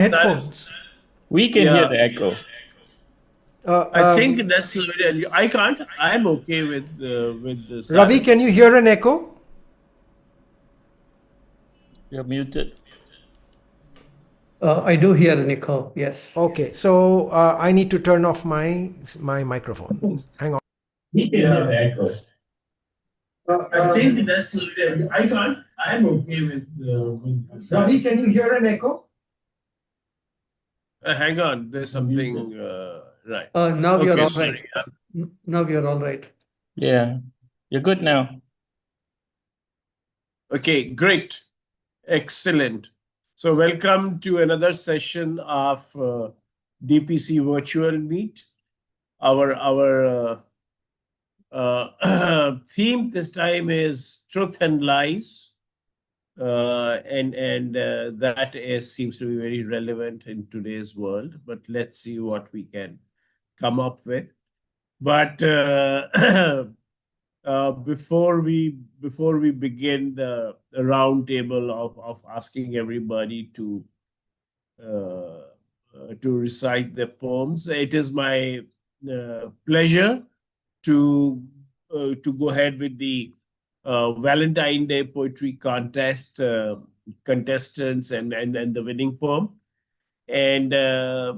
headphones. We can hear Yeah, the echo. Uh, I think um, that's. I can't. I'm okay with the Ravi, can silence. you hear an echo? You're muted. I do hear an echo, yes. Okay, so I need to turn off my microphone. Hang on. We can hear Yeah, the echo. I think that's. I can't. I'm okay with the Ravi, silence. can you hear an echo? Hang on, there's something right. Now we are Okay, all right. sorry. Now we are all right. Yeah, you're good now. Okay, great, excellent. So, welcome to another session of DPC Virtual Meet. Our theme this time is truth and lies, and that seems to be very relevant in today's world. But let's see what we can come up with. But before we begin the round table of asking everybody to recite their poems, it is my pleasure to go ahead with the Valentine Day Poetry Contest contestants and the winning poem. And I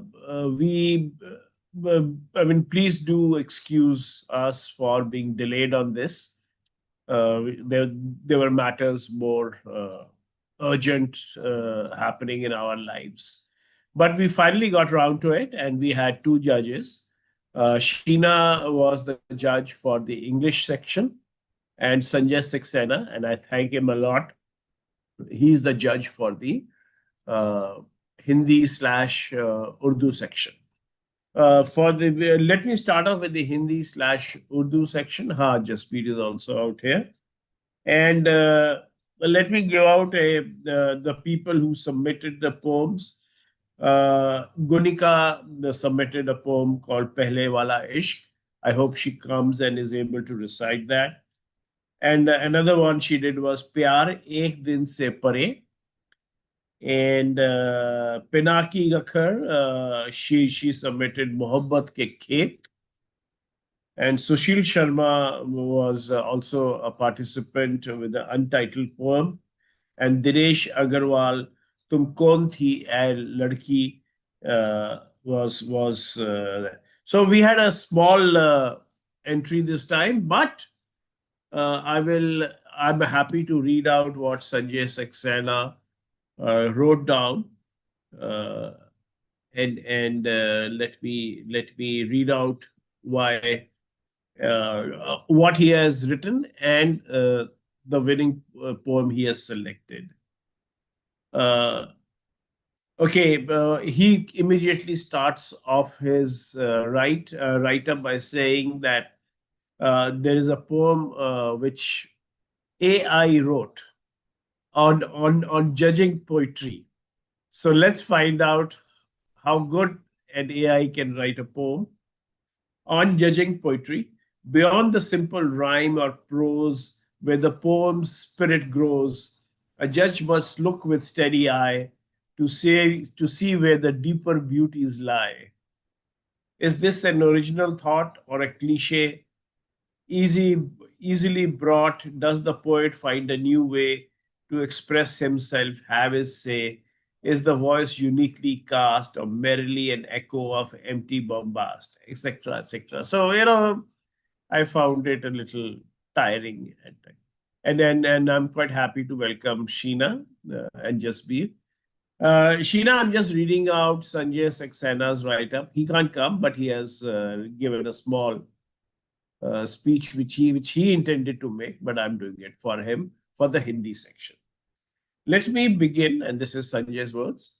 mean, please do excuse us for being delayed on this. There were matters more urgent happening in our lives. But we finally got around to it, and we had two judges. Sheena was the judge for the English section, and Sanjay Saxena, and I thank him a lot. He's the judge for the uh, Hindi slash Urdu section. Let me start off with the Hindi slash Urdu section. Ha, Jasprit is also out here. And let me give out the people who submitted the poems. Gunika submitted a poem called Pehle Wala Ishq. I hope she comes and is able to recite that. And another one she did was Pyar Ek Din Se Pare. And Pinaki Gakhar, she submitted Mohabbat Ke Khet. And Sushil Sharma was also a participant with an untitled poem. And Dinesh Agarwal, Tum Kaun Thi Ae Ladki, was so we had a small entry this time, but I'm happy to read out what Sanjay Saxena wrote down, uh, and let me read out why what he has written and the winning poem he has selected. Uh, okay, he immediately starts off his write up by saying that there is a poem which AI wrote on judging poetry. So let's find out how good an AI can write a poem on judging poetry beyond the simple rhyme or prose where the poem's spirit grows. A judge must look with steady eye to see where the deeper beauties lie. Is this an original thought or a cliche? Easy, easily brought, does the poet find a new way to express himself, have his say? Is the voice uniquely cast or merely an echo of empty bombast, etc., etc.? So, I found it a little tiring at times. And I'm quite happy to welcome Sheena and Jasbir. Sheena, I'm just reading out Sanjay Saksena's write up. He can't come, but he has given a small speech which he intended to make, but I'm doing it for him for the Hindi section. Let me begin, and this is Sanjay's words,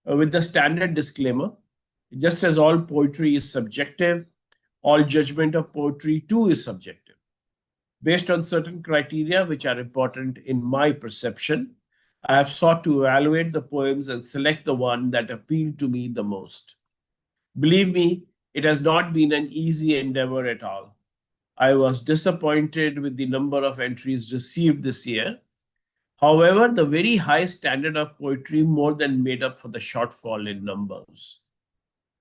with the standard disclaimer. Just as all poetry is subjective, all judgment of poetry too is subjective. Based on certain criteria which are important in my perception, I have sought to evaluate the poems and select the one that appealed to me the most. Believe me, it has not been an easy endeavor at all. I was disappointed with the number of entries received this year. However, the very high standard of poetry more than made up for the shortfall in numbers.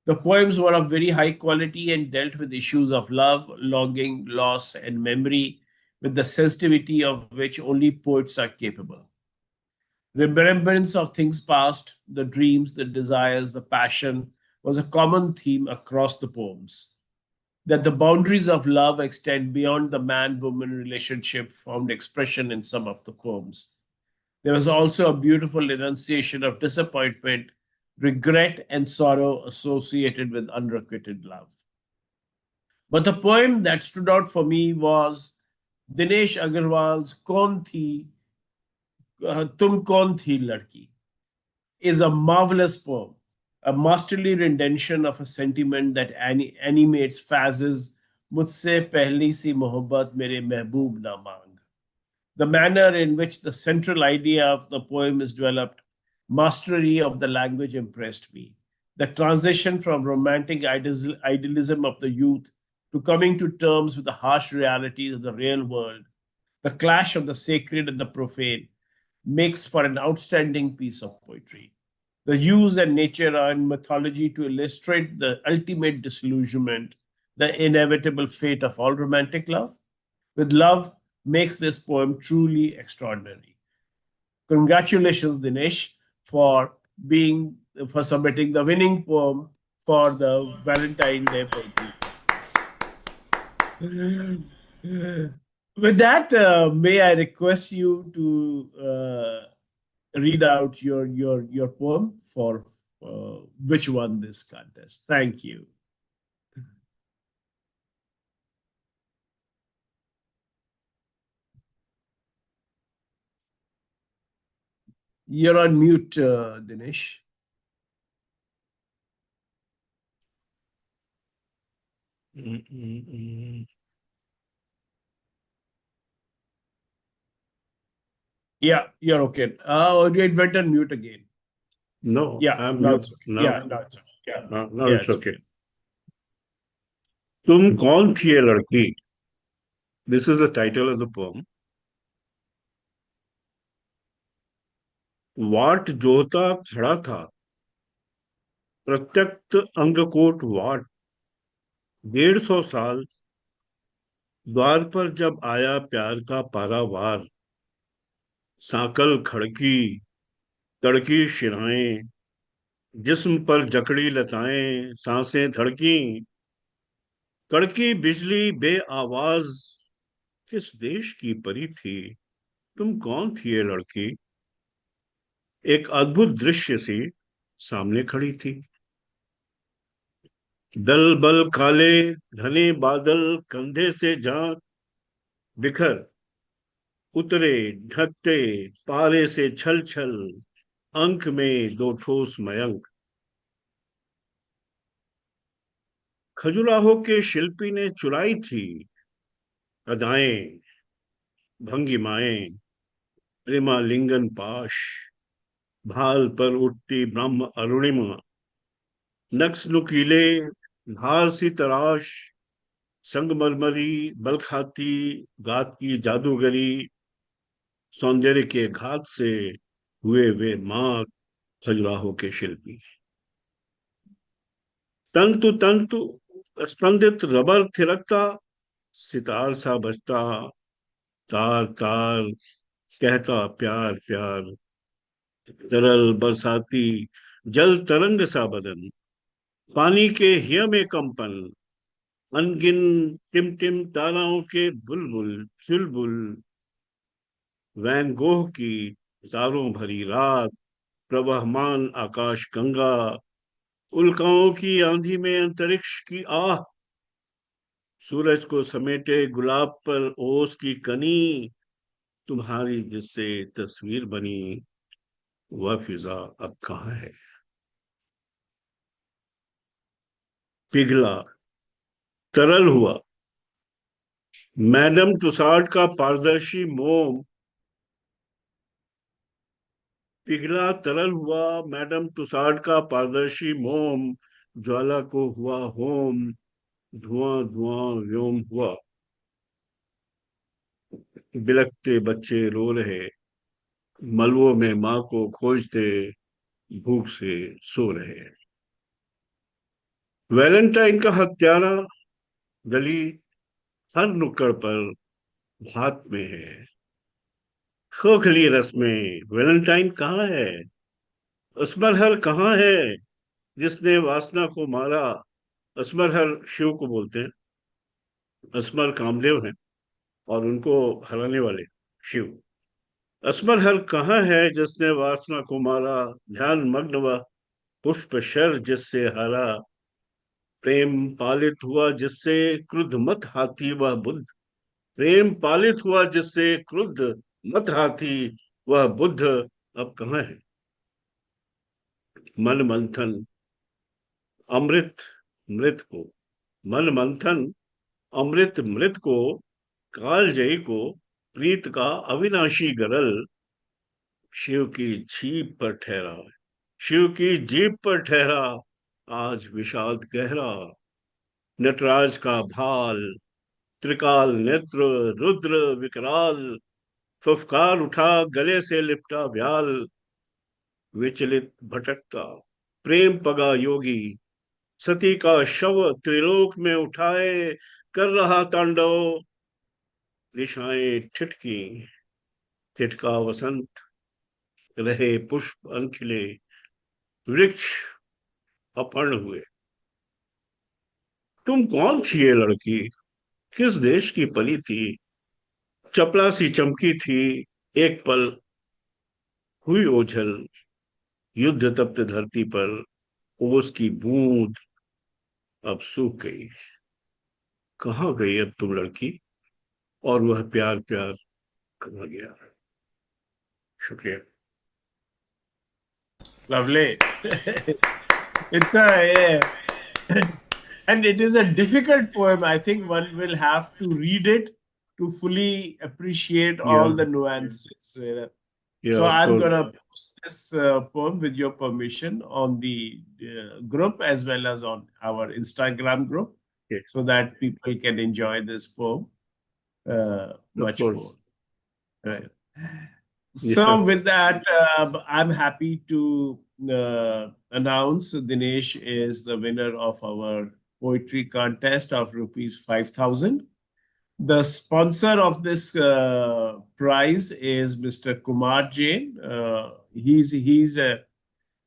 The poems were of very high quality and dealt with issues of love, longing, loss, and memory with the sensitivity of which only poets are capable. Remembrance of things past, the dreams, the desires, the passion was a common theme across the poems. That the boundaries of love extend beyond the man woman relationship found expression in some of the poems. There was also a beautiful enunciation of disappointment, regret, and sorrow associated with unrequited love. But the poem that stood out for me was Dinesh Agarwal's Kaun Thi, Tum Kaun Thi Ladki, is a marvelous poem, a masterly rendition of a sentiment that animates Faz's Mujhse Pehli Si Mohabbat Mere Mehboob Na Mang. The manner in which the central idea of the poem is developed, mastery of the language impressed me. The transition from romantic idealism of the youth to coming to terms with the harsh realities of the real world, the clash of the sacred and the profane, makes for an outstanding piece of poetry. The use and nature and mythology to illustrate the ultimate disillusionment, the inevitable fate of all romantic love, with love makes this poem truly extraordinary. Congratulations, Dinesh, for submitting the winning poem for the Valentine Day poetry. With that, may I request you to read out your poem for which won this contest? Thank you. You're on mute, Dinesh. Yeah, you're okay. Oh, it went on mute again. No, Yeah, I'm now mute. it's okay. No, Yeah, now it's okay. Yeah, now yeah, it's okay. तुम कौन थी ये लड़की? This is the title of the poem. वाट जोता खड़ा था, प्रत्यक्त अंगकोट वाट, 150 साल, द्वार पर जब आया प्यार का पारावार, सांकल खड़की, तड़की शिराएं, जिस्म पर जकड़ी लताएं, सांसें धड़की, कड़की बिजली बे आवाज, किस देश की परी थी, तुम कौन थी ये लड़की? एक अद्भुत दृश्य सी सामने खड़ी थी। दल बल काले घने बादल कंधे से झांक बिखर उतरे ढकते पारे से छल छल, अंक में दो ठोस मयंक। खजुराहो के शिल्पी ने चुराई थी अदाएं, भंगिमाएं, प्रेमा लिंगन पाश, भाल पर उठती ब्रह्म अरुणिमा, नक्स नुकीले, धार सी तराश, संगमरमरी, बल खाती, गात की जादूगरी, सौंदर्य के घात से हुए वे मां खजुराहो के शिल्पी। तंतु तंतु स्पंदित रबर थिरकता, सितार सा बजता, तार तार कहता प्यार प्यार, तरल बरसाती जल तरंग सा बदन, पानी के हिय में कंपन, अनगिन टिमटिम ताराओं के बुलबुल चुलबुल, वैन गोह की तारों भरी रात, प्रवहमान आकाश गंगा, उल्काओं की आंधी में अंतरिक्ष की आह, सूरज को समेटे गुलाब पर ओस की कनी, तुम्हारी जिससे तस्वीर बनी, वह फिजा अब कहाँ है? पिघला, तरल हुआ, मैडम तुसाड का पारदर्शी मोम, पिघला तरल हुआ मैडम तुसाड का पारदर्शी मोम, ज्वाला को हुआ होम, धुआं धुआं व्योम हुआ, बिलखते बच्चे रो रहे, मलबों में माँ को खोजते भूख से सो रहे हैं। वैलेंटाइन का हत्यारा गली हर नुक्कड़ पर हाथ में है। खोखली रस्में, वैलेंटाइन कहाँ है? असमरहर कहाँ है जिसने वासना को मारा? असमरहर शिव को बोलते हैं। असमर कामदेव हैं और उनको हराने वाले शिव। असमरहर कहाँ है जिसने वासना को मारा? ध्यान मग्न व पुष्प शर जिससे हरा। प्रेम पालित हुआ जिससे क्रुद्ध मत हाथी वह बुद्ध। प्रेम पालित हुआ जिससे क्रुद्ध मत हाथी वह बुद्ध अब कहाँ है? मन मंथन अमृत मृत को, मन मंथन अमृत मृत को, कालजयी को, प्रीत का अविनाशी गरल शिव की जीभ पर ठहरा। शिव की जीभ पर ठहरा आज विषाद गहरा। नटराज का भाल, त्रिकाल नेत्र, रुद्र विकराल, फुफकार उठा गले से लिपटा व्याल। विचलित भटकता प्रेम पगा योगी, सती का शव त्रिलोक में उठाए कर रहा तांडव। दिशाएं ठिठकी, ठिठका वसंत, रहे पुष्प अनखिले, वृक्ष अपर्ण हुए। तुम कौन थी ये लड़की? किस देश की पली थी? चपला सी चमकी थी एक पल, हुई ओझल युद्ध तप्त धरती पर। ओस की बूंद अब सूख गई। कहाँ गई अब तुम लड़की? और वह प्यार प्यार कहाँ गया? शुक्रिया। Lovely. It's a, and it is a difficult poem. I think one will have to read it to fully appreciate all the nuances. Yeah, So of I'm course. gonna post this poem with your permission on the group as well as on our Instagram group, Okay. so that people can enjoy this poem much course. more. Right. Yes, So sir. with that, I'm happy to announce Dinesh is the winner of our poetry contest of rupees 5,000. The sponsor of this prize is Mr. Kumar Jain. He's a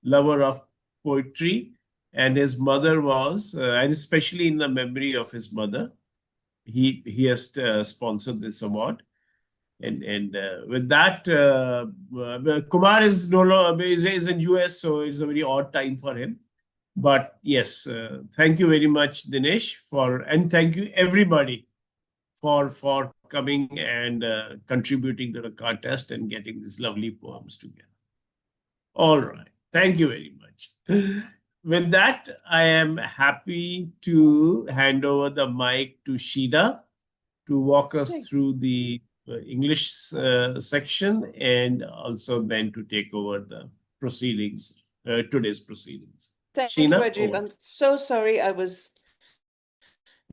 lover of poetry, and his mother was, and especially in the memory of his mother, he has sponsored this award. And with that, Kumar is no longer is in US, so it's a very odd time for him. But yes, thank you very much, Dinesh, and thank you everybody for coming and contributing to the contest and getting these lovely poems together. All right, thank you very much. With that, I am happy to hand over the mic to Sheena to walk us through the English section and also then to take over the proceedings, today's proceedings. Thank you, Sheena, Rajiv. over. I'm so sorry I was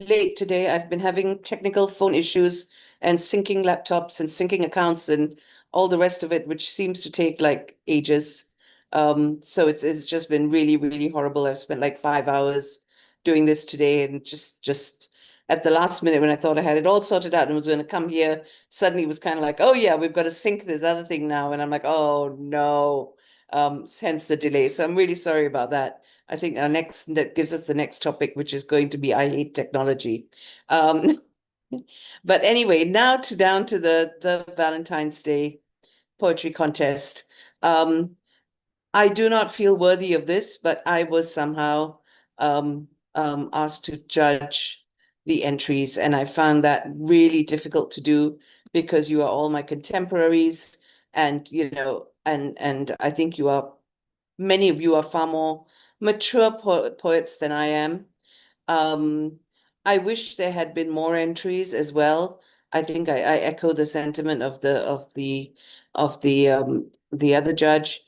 late today. I've been having technical phone issues and syncing laptops and syncing accounts and all the rest of it, which seems to take like ages. So it's just been really, really horrible. I've spent like 5 hours doing this today, and just at the last minute when I thought I had it all sorted out and was going to come here, suddenly it was kind of like, oh yeah, we've got to sync this other thing now. And I'm like, oh no. Hence the delay. So I'm really sorry about that. I think our next, that gives us the next topic, which is going to be I hate technology. But anyway, now down to the Valentine's Day poetry contest. I do not feel worthy of this, but I was somehow asked to judge the entries, and I found that really difficult to do because you are all my contemporaries, and and I think many of you are far more mature poets than I am. I wish there had been more entries as well. I think I echo the sentiment of the other judge.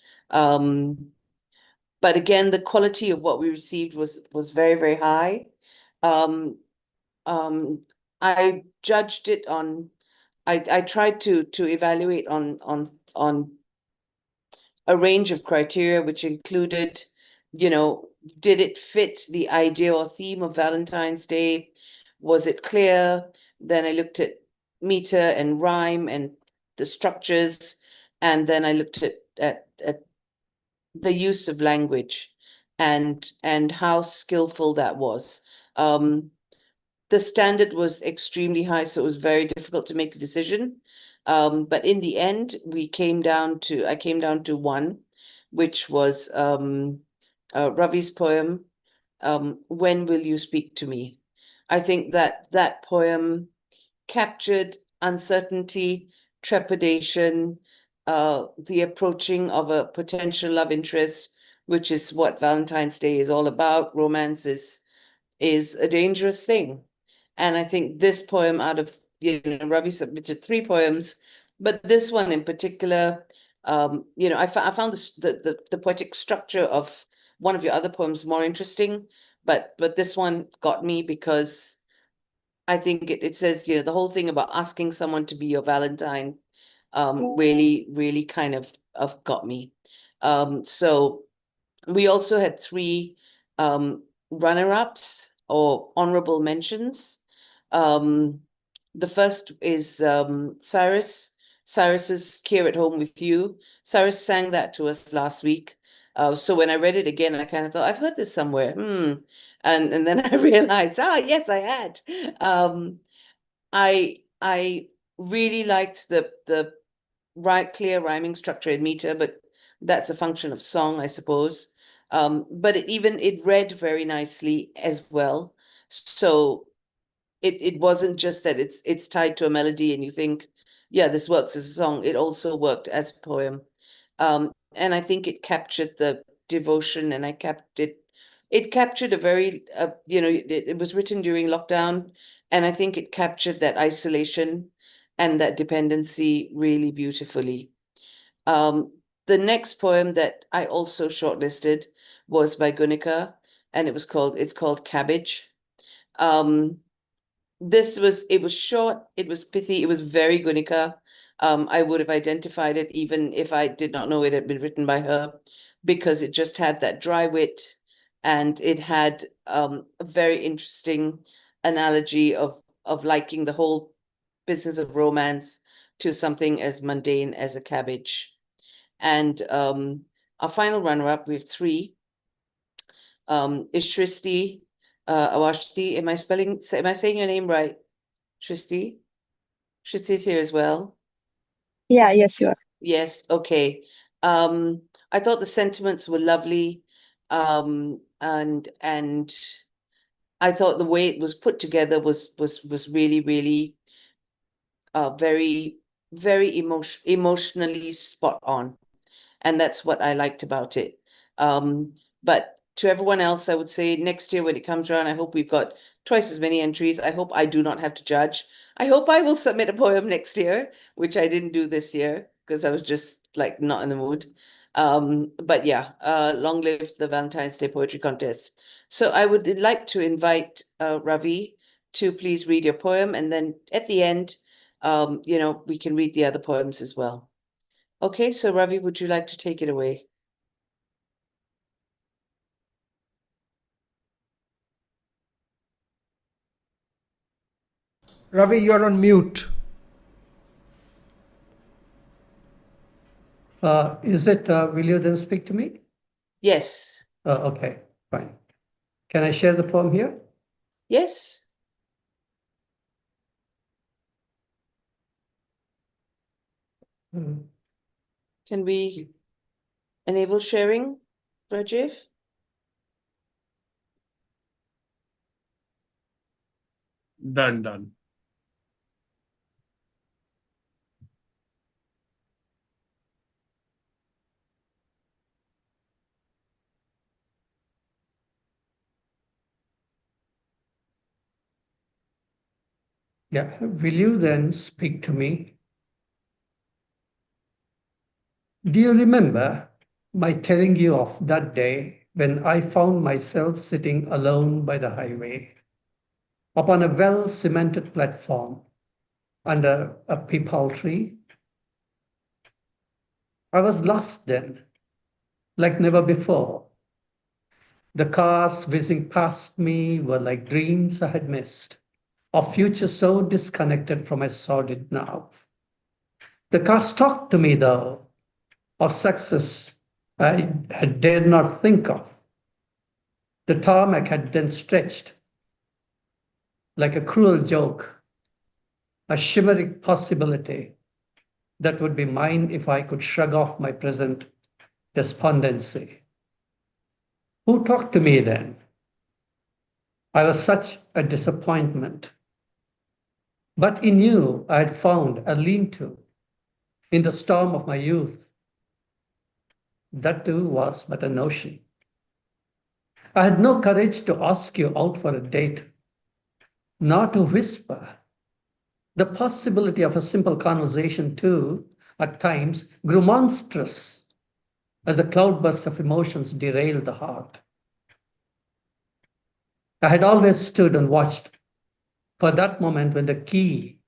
But again, the quality of what we received was very, very high. I judged it on. I tried to evaluate on a range of criteria, which included, did it fit the idea or theme of Valentine's Day? Was it clear? Then I looked at meter and rhyme and the structures, and then I looked at the use of language and how skillful that was. The standard was extremely high, so it was very difficult to make a decision. But in the end, I came down to one, which was Ravi's poem, When Will You Speak to Me? I think that poem captured uncertainty, trepidation, the approaching of a potential love interest, which is what Valentine's Day is all about. Romance is a dangerous thing. And I think this poem out of, Ravi submitted 3 poems, but this one in particular, I found the poetic structure of one of your other poems more interesting, but this one got me because I think it says, the whole thing about asking someone to be your Valentine, really, really kind of got me. So we also had 3 runner-ups or honorable mentions. The first is Cyrus. Cyrus's Here at Home with You. Cyrus sang that to us last week. So when I read it again, I kind of thought, I've heard this somewhere. And then I realized, yes, I had. I really liked the clear rhyming structure in meter, but that's a function of song, I suppose. But it read very nicely as well. So it wasn't just that it's tied to a melody and you think, yeah, this works as a song. It also worked as a poem. And I think it captured the devotion, and it captured a very, it was written during lockdown, and I think it captured that isolation and that dependency really beautifully. The next poem that I also shortlisted was by Gunika, and it's called Cabbage. It was short, it was pithy, it was very Gunika. I would have identified it even if I did not know it had been written by her, because it just had that dry wit, and it had a very interesting analogy of liking the whole business of romance to something as mundane as a cabbage. And our final runner-up, we have 3, is Shristi Awashti. Am I saying your name right? Shristi? Shristi's here as well. Yeah, yes, you are. Yes, okay. I thought the sentiments were lovely. And I thought the way it was put together was really, really very, very emotionally spot on. And that's what I liked about it. But to everyone else, I would say next year when it comes around, I hope we've got twice as many entries. I hope I do not have to judge. I hope I will submit a poem next year, which I didn't do this year because I was just like not in the mood. But yeah, long live the Valentine's Day Poetry Contest. So I would like to invite Ravi to please read your poem, and then at the end, we can read the other poems as well. Okay, so Ravi, would you like to take it away? Ravi, you're on mute. Will you then speak to me? Yes. Okay, fine. Can I share the poem here? Yes. Mm. Can we enable sharing, Rajiv? Done. Yeah, will you then speak to me? Do you remember my telling you of that day when I found myself sitting alone by the highway upon a well-cemented platform under a peepal tree? I was lost then, like never before. The cars whizzing past me were like dreams I had missed, a future so disconnected from my sordid now. The cars talked to me, though, of success I had dared not think of. The tarmac had then stretched like a cruel joke, a shimmering possibility that would be mine if I could shrug off my present despondency. Who talked to me then? I was such a disappointment. But in you, I had found a lean to in the storm of my youth. That too was but a notion. I had no courage to ask you out for a date, nor to whisper. The possibility of a simple conversation, too, at times grew monstrous as a cloudburst of emotions derailed the heart. I had always stood and watched for that moment when the key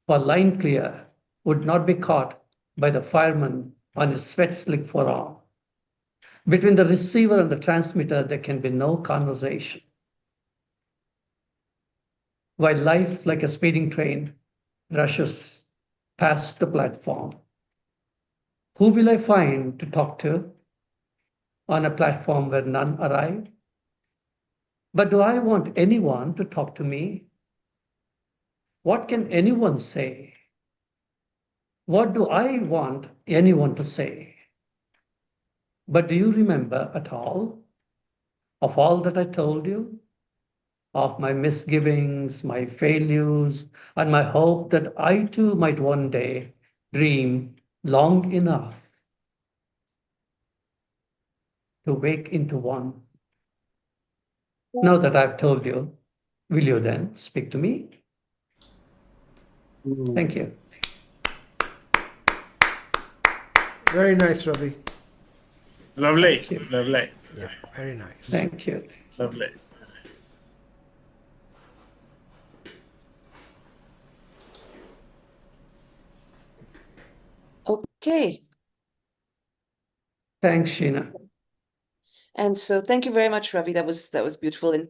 for line clear would not be caught by the fireman on his sweat slick forearm. Between the receiver and the transmitter, there can be no conversation. While life, like a speeding train, rushes past the platform, who will I find to talk to on a platform where none arrive? But do I want anyone to talk to me? What can anyone say? What do I want anyone to say? But do you remember at all of all that I told you? Of my misgivings, my failures, and my hope that I too might one day dream long enough to wake into one. Now that I've told you, will you then speak to me? Thank you. Very nice, Ravi. Lovely, Thank you. lovely, Yeah, very nice. Thank you. lovely. Okay. Thanks, Sheena. And so thank you very much, Ravi. That was beautiful. And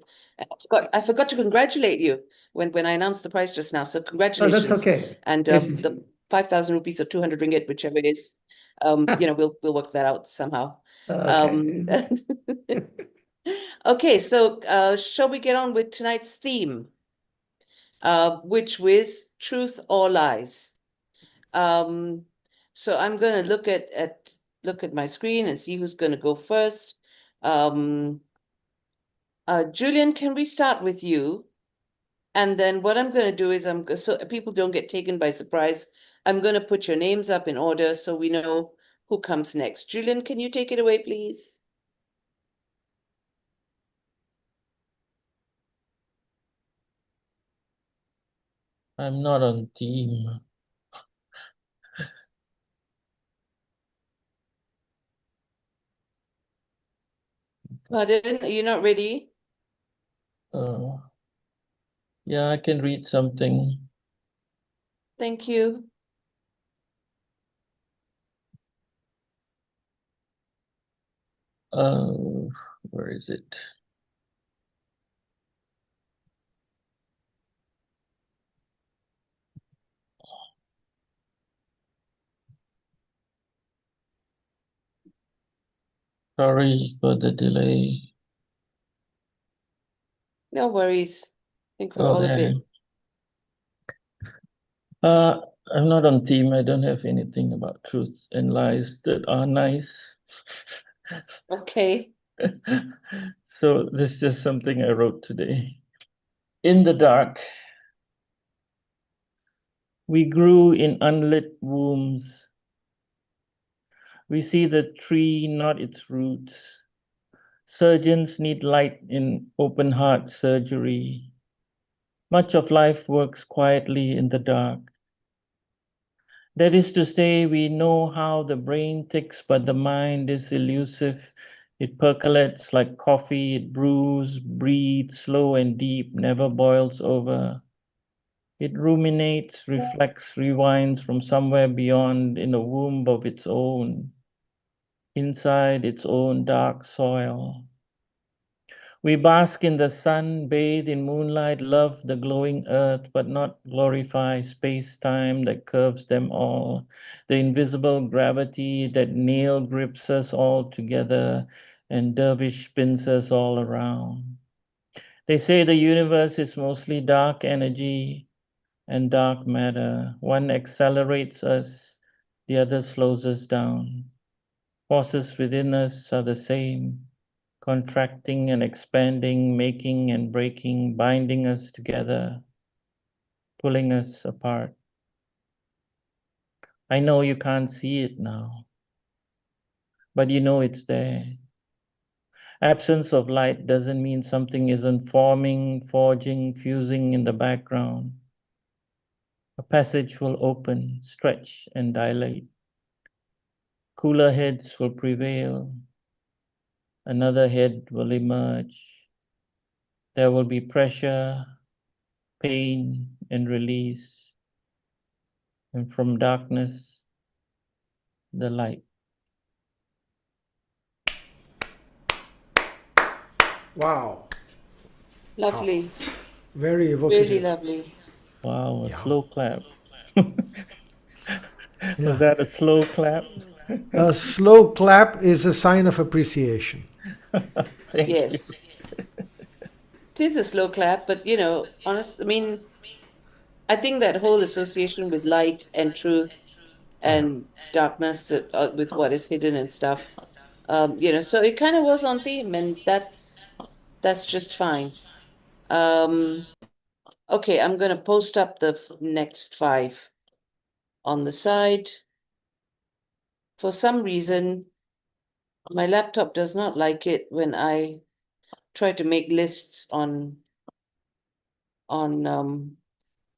I forgot to congratulate you when I announced the price just now. So Oh, congratulations. that's okay. And It's- the 5,000 rupees or 200 ringgit, whichever it is, we'll work that out somehow. Okay. Okay, so shall we get on with tonight's theme, which was truth or lies? So I'm going to look at my screen and see who's going to go first. Julian, can we start with you? And then what I'm going to do is so people don't get taken by surprise, I'm going to put your names up in order so we know who comes next. Julian, can you take it away, please? I'm not on team. Pardon, are you not ready? Yeah, I can read something. Thank you. Where is it? Sorry for the delay. No worries. I think we're Oh, all a there. bit. I'm not on team. I don't have anything about truth and lies that are nice. Okay. So this is just something I wrote today. In the dark, we grew in unlit wombs. We see the tree, not its roots. Surgeons need light in open heart surgery. Much of life works quietly in the dark. That is to say, we know how the brain ticks, but the mind is elusive. It percolates like coffee, it brews, breathes slow and deep, never boils over. It ruminates, reflects, rewinds from somewhere beyond in a womb of its own. inside its own dark soil. We bask in the sun, bathe in moonlight, love the glowing earth, but not glorify space-time that curves them all, the invisible gravity that nail grips us all together and dervish spins us all around. They say the universe is mostly dark energy and dark matter. One accelerates us, the other slows us down. Forces within us are the same, contracting and expanding, making and breaking, binding us together, pulling us apart. I know you can't see it now, but you know it's there. Absence of light doesn't mean something isn't forming, forging, fusing in the background. A passage will open, stretch, and dilate. Cooler heads will prevail. Another head will emerge. There will be pressure, pain, and release. And from darkness, the light. Wow. Lovely. Very evocative. Really lovely. Wow, a Yeah. slow clap. Yeah. Was that a slow clap? A slow clap is a sign of appreciation. Thank you. Yes. It is a slow clap, but I mean, I think that whole association with light and truth and darkness with what is hidden and stuff, so it kind of was on theme, and that's just fine. Okay, I'm gonna post up the next 5 on the side. For some reason, my laptop does not like it when I try to make lists on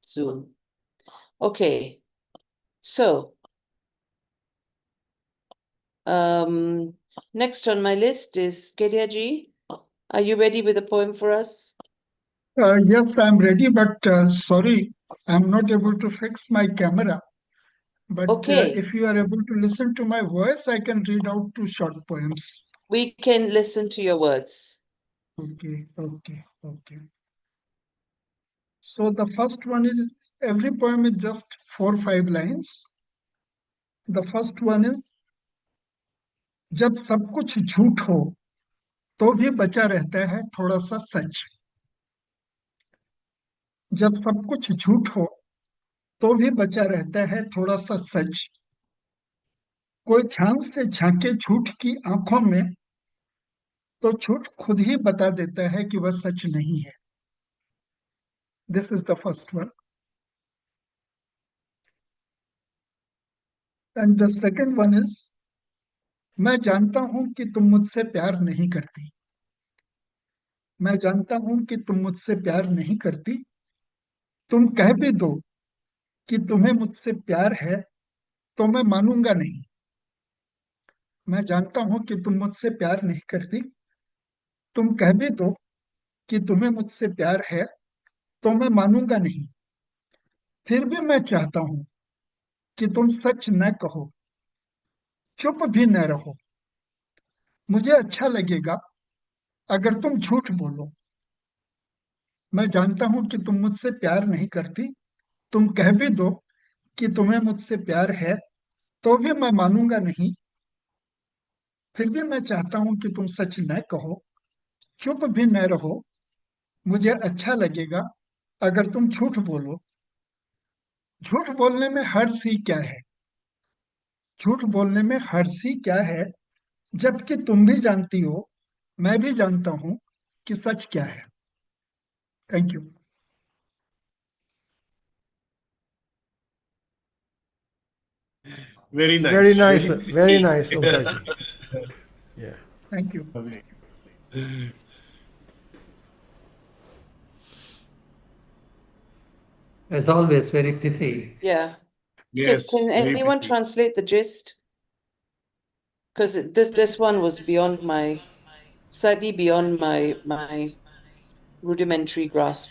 Zoom. Okay, so next on my list is Kedia ji. Are you ready with a poem for us? Yes, I'm ready, but sorry, I'm not able to fix my camera. But Okay. if you are able to listen to my voice, I can read out 2 short poems. We can listen to your words. Okay. So the first one is, every poem is just 4-5 lines. The first one is, जब सब कुछ झूठ हो तो भी बचा रहता है थोड़ा सा सच. जब सब कुछ झूठ हो तो भी बचा रहता है थोड़ा सा सच. कोई ध्यान से झांके झूठ की आंखों में तो झूठ खुद ही बता देता है कि वह सच नहीं है. This is the first one. And the second one is, मैं जानता हूं कि तुम मुझसे प्यार नहीं करती. मैं जानता हूं कि तुम मुझसे प्यार नहीं करती. तुम कह भी दो कि तुम्हें मुझसे प्यार है तो मैं मानूंगा नहीं. मैं जानता हूं कि तुम मुझसे प्यार नहीं करती. तुम कह भी दो कि तुम्हें मुझसे प्यार है तो मैं मानूंगा नहीं. फिर भी मैं चाहता हूं कि तुम सच न कहो, चुप भी न रहो. मुझे अच्छा लगेगा अगर तुम झूठ बोलो. मैं जानता हूं कि तुम मुझसे प्यार नहीं करती. तुम कह भी दो कि तुम्हें मुझसे प्यार है तो भी मैं मानूंगा नहीं. फिर भी मैं चाहता हूं कि तुम सच न कहो, चुप भी न रहो. मुझे अच्छा लगेगा अगर तुम झूठ बोलो. झूठ बोलने में हर्ज ही क्या है. झूठ बोलने में हर्ज ही क्या है, जबकि तुम भी जानती हो, मैं भी जानता हूं कि सच क्या है. Thank you. Very nice. Very nice. Very nice, Omkar ji. Yeah. Thank you. Lovely. As always, very pithy. Yeah. Yes. Can very anyone pretty. translate the gist? Because this one was slightly beyond my rudimentary grasp.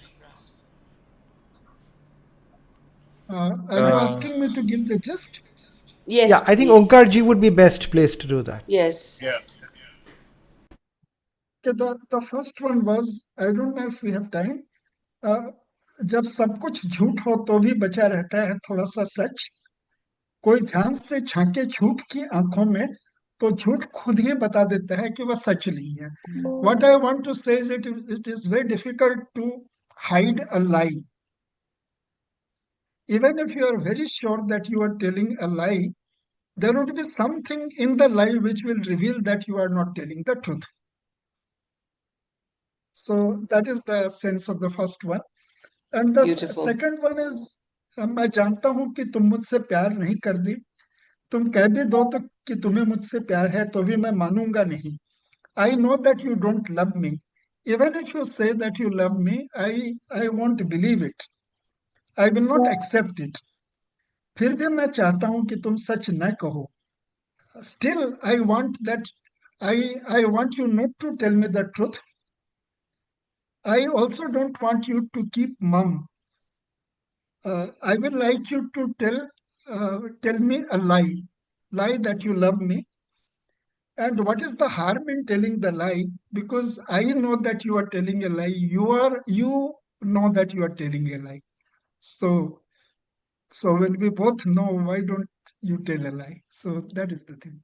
Are you asking me to give the gist? Yes, Yeah, I think please. Onkar ji would be best placed to do that. Yes. Yeah. The first one was, I don't know if we have time. जब सब कुछ झूठ हो तो भी बचा रहता है थोड़ा सा सच, कोई ध्यान से झांके झूठ की आंखों में तो झूठ खुद ही बता देता है कि वह सच नहीं है. What I want to say is it is very difficult to hide a lie. Even if you are very sure that you are telling a lie, there would be something in the lie which will reveal that you are not telling the truth. So that is the sense of the first one. And the Beautiful. second one is, मैं जानता हूं कि तुम मुझसे प्यार नहीं करती, तुम कह भी दो तो कि तुम्हें मुझसे प्यार है तो भी मैं मानूंगा नहीं. I know that you don't love me. Even if you say that you love me, I won't believe it. I will not accept it. फिर भी मैं चाहता हूं कि तुम सच न कहो. Still, I want that. I want you not to tell me the truth. I also don't want you to keep mum. I will like you to tell me a lie that you love me. And what is the harm in telling the lie? Because I know that you are telling a lie. You know that you are telling a lie. So when we both know, why don't you tell a lie? So that is the thing.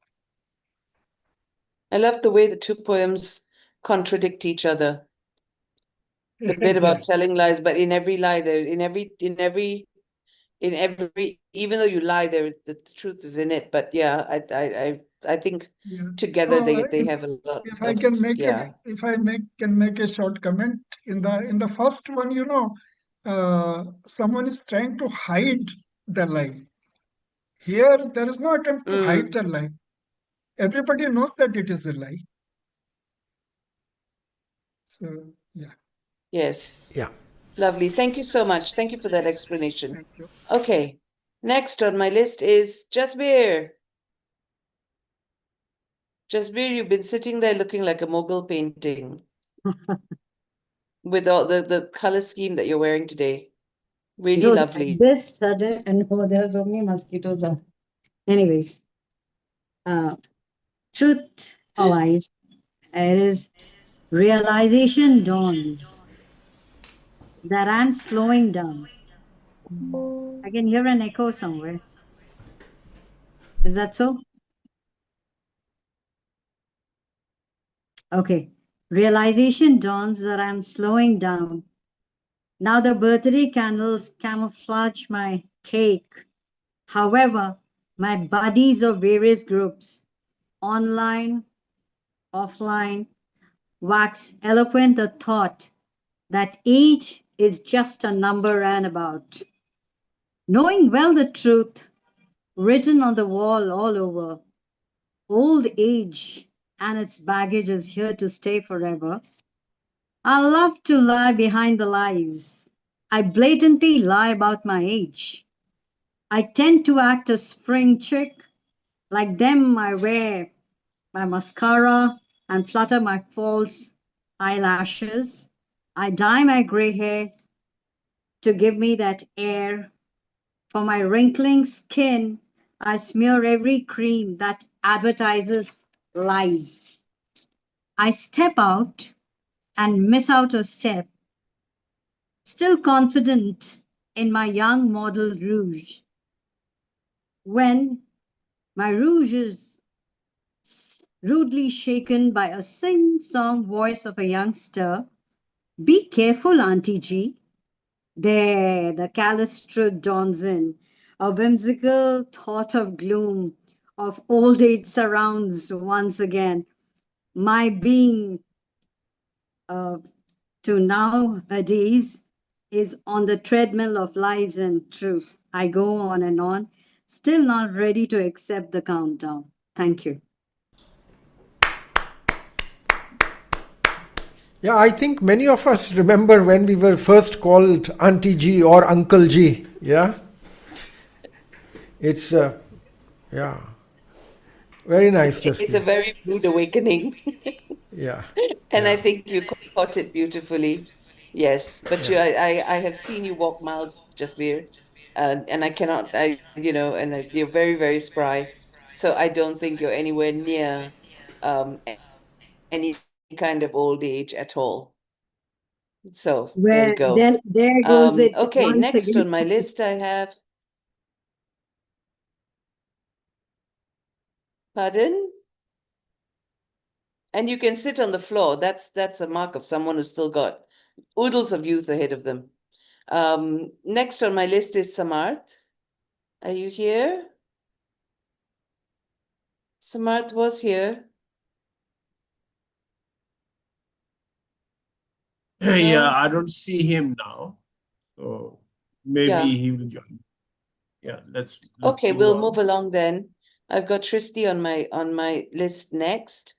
I love the way the two poems contradict each other. The bit about Yes. telling lies, but in every lie, there, in every, even though you lie, there, the truth is in it. But yeah, I think Yeah. together So they have a lot if I of, can make yeah. can make a short comment in the first one, someone is trying to hide the lie. Here, there is no attempt to hide the lie. Everybody knows that it is a lie. So yeah, Yes. Yeah. Lovely. Thank you so much. Thank you for that explanation. thank you. Okay. Next on my list is Jasbir. Jasbir, you've been sitting there looking like a Mughal painting with all the color scheme that you're wearing today. Really No, lovely. this sudden, and oh, there are so many mosquitoes. Anyways, truth or lies, it is realization dawns that I'm slowing down. I can hear an echo somewhere. Is that so? Okay. Realization dawns that I'm slowing down. Now the birthday candles camouflage my cake. However, my buddies of various groups, online, offline, wax eloquent the thought that age is just a number and about. Knowing well the truth, written on the wall all over, old age and its baggage is here to stay forever. I love to lie behind the lies. I blatantly lie about my age. I tend to act a spring chick. Like them, I wear my mascara and flutter my false eyelashes. I dye my gray hair to give me that air. For my wrinkling skin, I smear every cream that advertises lies. I step out and miss out a step, still confident in my young model rouge. When my rouge is rudely shaken by a sing-song voice of a youngster, "Be careful, Auntie G." There, the callous truth dawns in. A whimsical thought of gloom, of old age surrounds once again. My being to nowadays is on the treadmill of lies and truth. I go on and on, still not ready to accept the countdown. Thank you. Yeah, I think many of us remember when we were first called Auntie G or Uncle G. Yeah. It's, yeah. Very nice, just. It's a very rude awakening. Yeah. And I Yeah. think you caught it beautifully. Yes, but I have seen you walk miles, Jasbir. and I cannot, you're very, very spry. So I don't think you're anywhere near any kind of old age at all. So there we Well, go. there goes it Okay, once next again. on my list I have. Pardon? And you can sit on the floor. That's a mark of someone who's still got oodles of youth ahead of them. Next on my list is Samarth. Are you here? Samarth was here. Yeah, No? I don't see him now. So maybe Yeah. he will join. Yeah, let's Okay, move we'll on. move along then. I've got Shristi on my list next.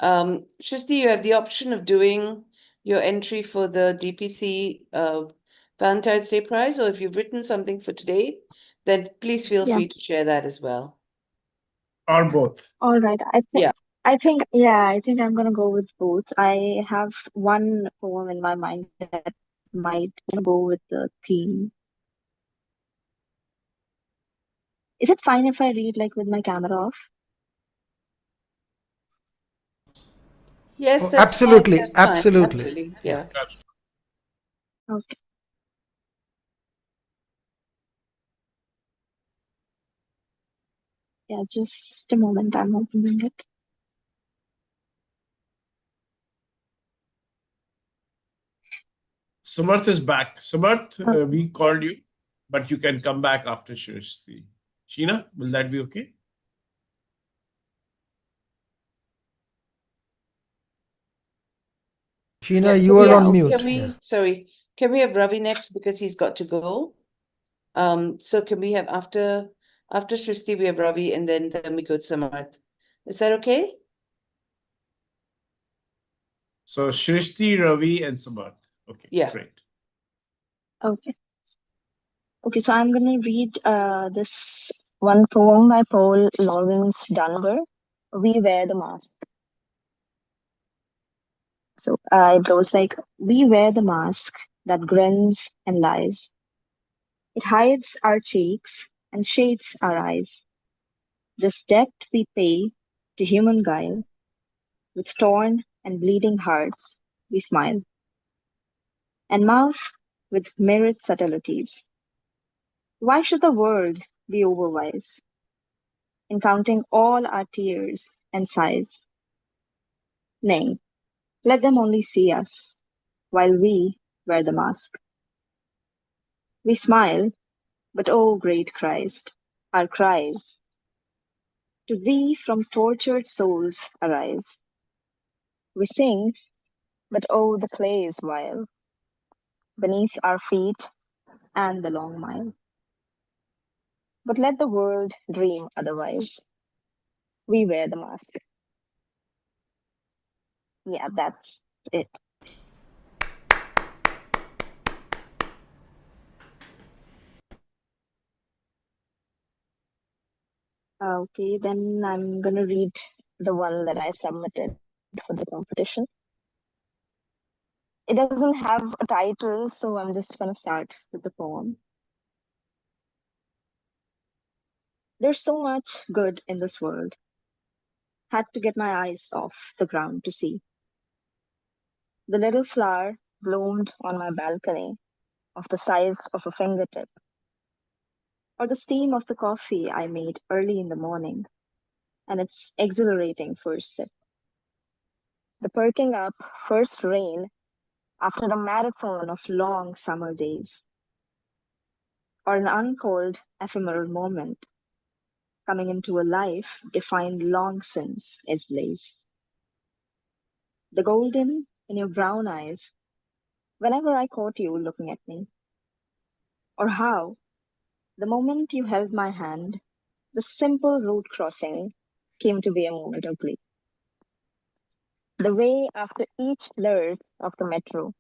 Shristi, you have the option of doing your entry for the DPC Valentine's Day Prize, or if you've written something for today, then please feel Yeah. free to share that as well. Or both. All right. Yeah. I think I'm gonna go with both. I have one poem in my mind that might go with the theme. Is it fine if I read like with my camera off? Yes, Oh, that's fine. absolutely, That's fine. absolutely. Absolutely. Yeah. Yeah. That's Okay. Yeah, just a moment. I'm opening it. Samarth is back. Samarth, Okay. we called you, but you can come back after Shrishti. Sheena, will that be okay? Sheena, Yeah, you are on okay. mute. can we have Ravi next because he's got to go? So can we have after Shristi, we have Ravi, and then we go to Samarth. Is that okay? So Shrishti, Ravi, and Samarth. Okay, Yeah. great. Okay. Okay, so I'm gonna read this one poem by Paul Laurence Dunbar, We Wear the Mask. So it goes like, we wear the mask that grins and lies. It hides our cheeks and shades our eyes. This debt we pay to human guile. With torn and bleeding hearts we smile, and mouth with mirrored subtleties. Why should the world be overwise in counting all our tears and sighs? Nay, let them only see us while we wear the mask. We smile, but O great Christ, our cries to thee from tortured souls arise. We sing, but oh, the clay is vile beneath our feet and the long mile. But let the world dream otherwise. We wear the mask. Yeah, that's it. Okay, then I'm gonna read the one that I submitted for the competition. It doesn't have a title, so I'm just gonna start with the poem. There's so much good in this world. Had to get my eyes off the ground to see. The little flower bloomed on my balcony of the size of a fingertip, or the steam of the coffee I made early in the morning and its exhilarating first sip. The perking up first rain after a marathon of long summer days, or an uncalled ephemeral moment coming into a life defined long since as blaze. The golden in your brown eyes whenever I caught you looking at me, or how, the moment you held my hand, the simple road crossing came to be a moment of glee. The way after each blur of the metro,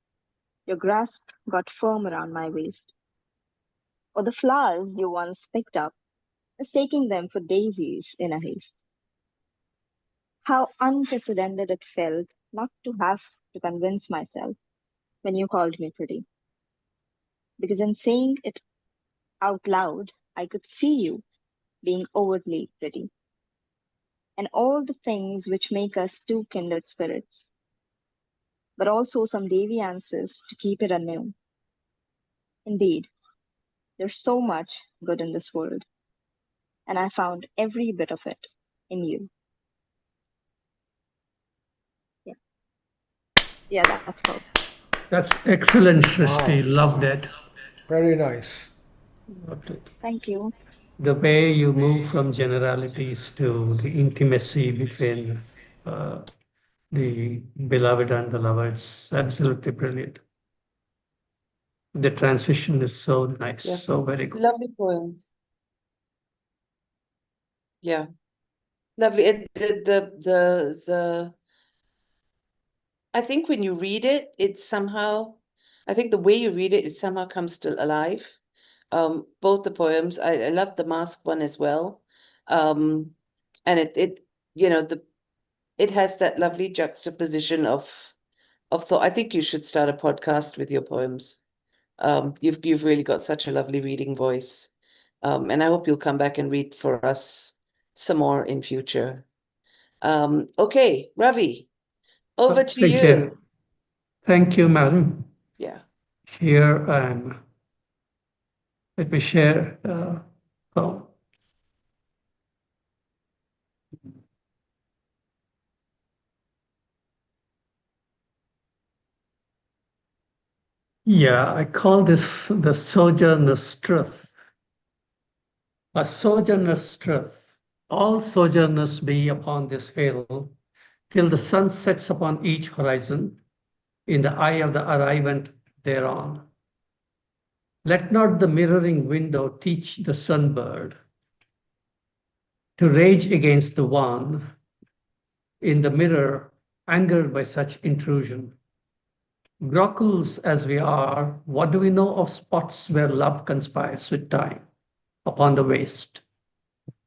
your grasp got firm around my waist, or the flowers you once picked up, mistaking them for daisies in a haste. How unprecedented it felt not to have to convince myself when you called me pretty. Because in saying it Out loud, I could see you being overtly pretty, and all the things which make us two kindred spirits, but also some deviances to keep it anew. Indeed, there's so much good in this world, and I found every bit of it in you. Yeah, yeah, that's all. That's excellent, Srishti. Love that. Very nice. Loved it. Thank you. The way you move from generalities to the intimacy between the beloved and the lover, it's absolutely brilliant. The transition is so nice, Yeah. so very good. Lovely poems. Yeah. Lovely. I think when you read it, I think the way you read it, it somehow comes still alive. Both the poems, I love the mask one as well. And it has that lovely juxtaposition of thought. I think you should start a podcast with your poems. You've really got such a lovely reading voice. And I hope you'll come back and read for us some more in future. Okay, Ravi, over to Thank you. you. Thank you, madam. Yeah. Here let me share. Yeah, I call this the sojourner's truth. A sojourner's truth. All sojourners be upon this hill till the sun sets upon each horizon in the eye of the arrivant thereon. Let not the mirroring window teach the sunbird to rage against the one in the mirror, angered by such intrusion. Grockles as we are, what do we know of spots where love conspires with time upon the waste?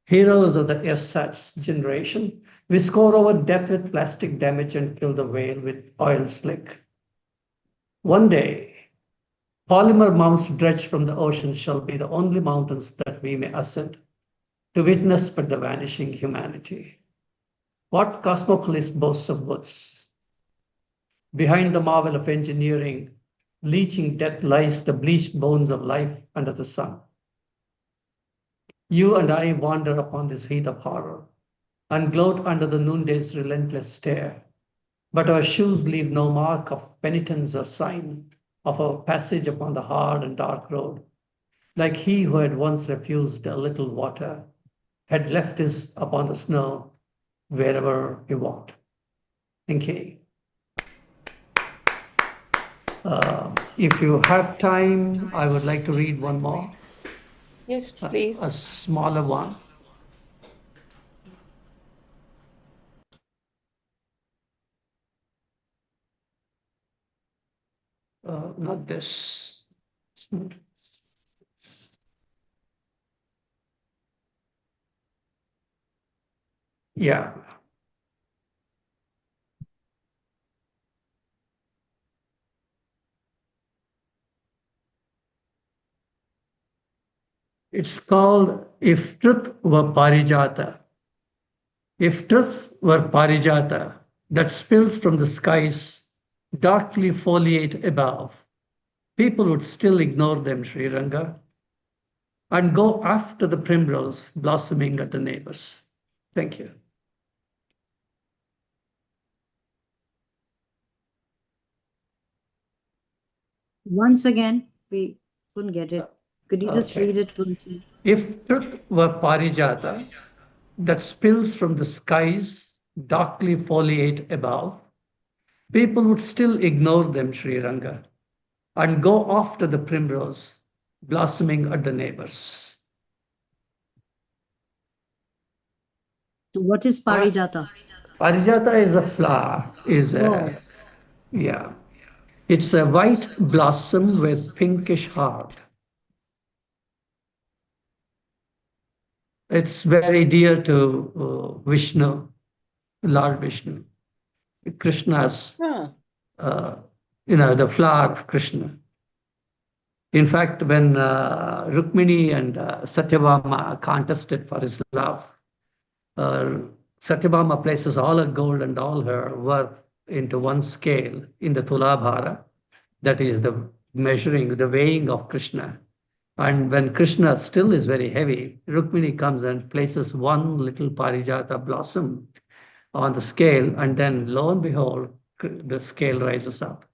Heroes of the ersatz generation, we score over death with plastic damage and kill the whale with oil slick. One day, polymer mounts dredged from the ocean shall be the only mountains that we may ascend to witness but the vanishing humanity. What cosmopolis boasts of woods? Behind the marvel of engineering, bleaching death lies the bleached bones of life under the sun. You and I wander upon this heath of horror and gloat under the noonday's relentless stare. But our shoes leave no mark of penitence or sign of our passage upon the hard and dark road, like he who had once refused a little water had left his upon the snow wherever he walked. Thank you. If you have time, I would like to read one more. Yes, please. A smaller one. Not this. Yeah. It's called If Truth Were Parijata. If truth were Parijata that spills from the skies, darkly foliate above, people would still ignore them, Sri Ranga, and go after the primrose blossoming at the neighbors. Thank you. Once again, we couldn't get it. Could you just Okay. read it once again? If truth were Parijata that spills from the skies, darkly foliate above, people would still ignore them, Sri Ranga, and go after the primrose blossoming at the neighbors. So what is Parijata? Parijata is a flower, yeah. It's a white blossom with pinkish heart. It's very dear to Vishnu, Lord Vishnu. Krishna's, Huh. the flower of Krishna. In fact, when Rukmini and Satyabhama contested for his love, Satyabhama places all her gold and all her worth into one scale in the Tulabhara, that is the measuring, the weighing of Krishna. And when Krishna still is very heavy, Rukmini comes and places one little parijata blossom on the scale, and then lo and behold, the scale rises up.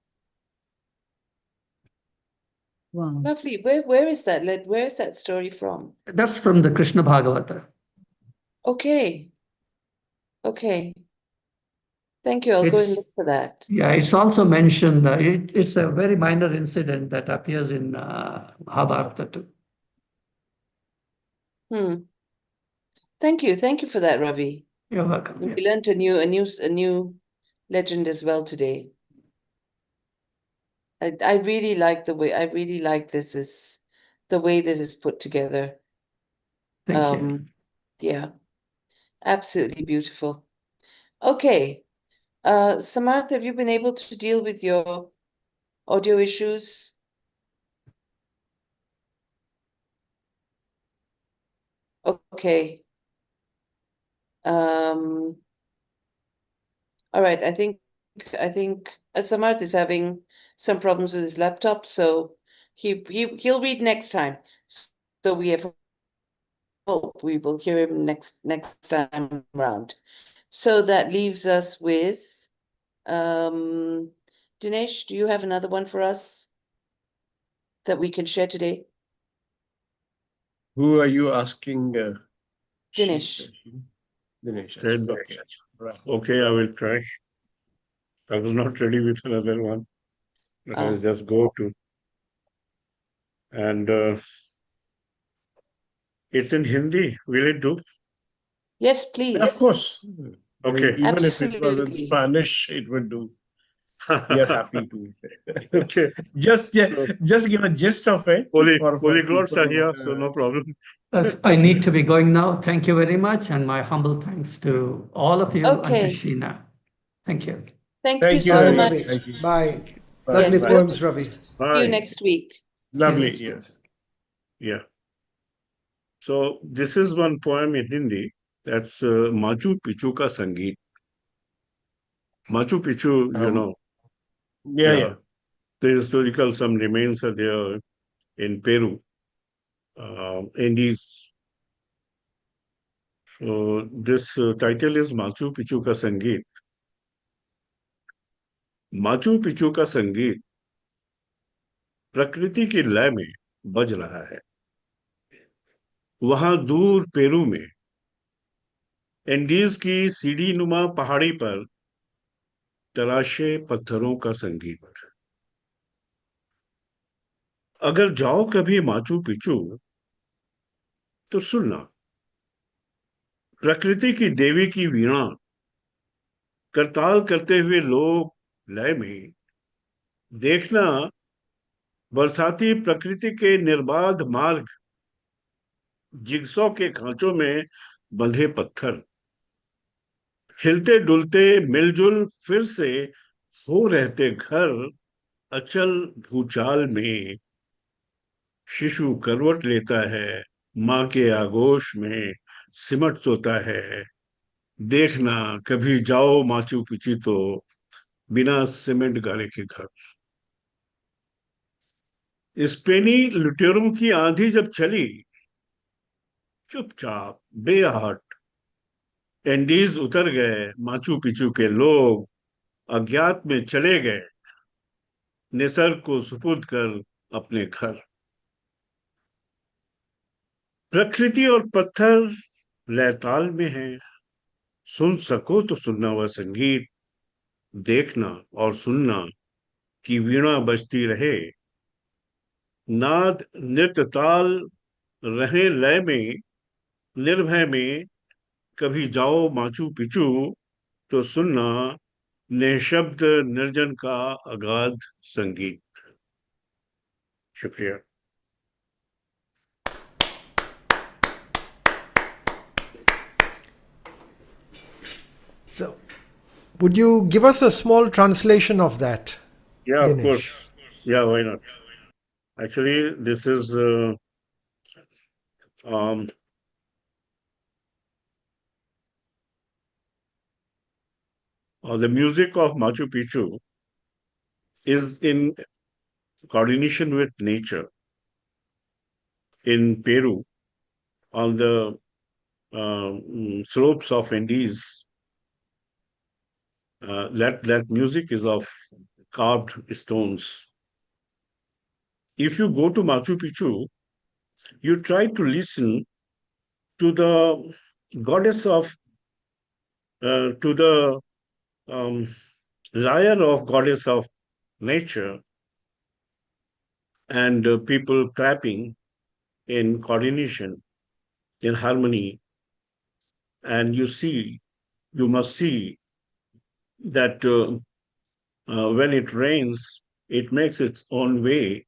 Wow. Lovely. Where is that? Where is that story from? That's from the Krishna Bhagavata. Okay. Okay. Thank you. I'll go and It's look for that. Yeah, it's also mentioned, it's a very minor incident that appears in Mahabharata too. Thank you. Thank you for that, Ravi. You're welcome. We Yeah. learned a new legend as well today. I really like the way this is put together. Thank you. Yeah, absolutely beautiful. Okay. Samarth, have you been able to deal with your audio issues? Okay. All right. I think Samarth is having some problems with his laptop, so he'll read next time. So we have hope we will hear him next time round. So that leaves us with Dinesh, do you have another one for us that we can share today? Who are you asking? Dinesh. Dinesh. Said, Okay. Right. okay, I will try. I was not ready with another one, but I'll just go to. And it's in Hindi. Will it do? Yes, please. Of course. Okay. Even if it was in Absolutely. Spanish, it would do. We are happy to. Okay. Just give a gist of it. Polyglots are people, here, so no problem. I need to be going now. Thank you very much, and my humble thanks to all of you and to Okay. Sheena. Thank you. Thank Thank you you, so Ravi. much. Ravi. Thank you. Bye. Bye. Lovely Yes, poems, Ravi. See you Bye. next week. Lovely. Yes. Yes. Yeah. So this is one poem in Hindi. That's Machu Picchu ka Sangeet. Machu Picchu, you know. Yeah. The historical, some remains are there in Peru, Andes. So this title is Machu Picchu ka Sangeet. Machu Picchu का संगीत प्रकृति की लय में बज रहा है। वहां दूर पेरू में एंडीज की सीढ़ी नुमा पहाड़ी पर तराशे पत्थरों का संगीत। अगर जाओ कभी माचू पिचू तो सुनना प्रकृति की देवी की वीणा करताल करते हुए लोग लय में। देखना बरसाती प्रकृति के निर्बाध मार्ग, जिगसॉ के खांचों में बंधे पत्थर, हिलते डुलते मिलजुल फिर से हो रहते घर अचल भूचाल में। शिशु करवट लेता है माँ के आगोश में सिमट सोता है। देखना कभी जाओ माचू पिचू तो बिना सीमेंट गारे के घर। स्पेनी लुटेरों की आंधी जब चली, चुपचाप बेआहट एंडीज उतर गए माचू पिचू के लोग, अज्ञात में चले गए निसर्ग को सुपुर्द कर अपने घर। प्रकृति और पत्थर लयताल में है, सुन सको तो सुनना वह संगीत। देखना और सुनना कि वीणा बजती रहे, नाद नृत्य ताल रहे लय में निर्भय में। कभी जाओ माचू पिचू तो सुनना निशब्द निर्जन का अगाध संगीत। शुक्रिया। So, would you give us a small translation of that? Yeah, Dinesh? of course. Yeah, why not? Actually, this is um, the music of Machu Picchu is in coordination with nature. In Peru, on the slopes of Andes, that music is of carved stones. If you go to Machu Picchu, you try to listen to the goddess of to the um, lyre of goddess of nature, and people clapping in coordination, in harmony, and you must see that when it rains, it makes its own way,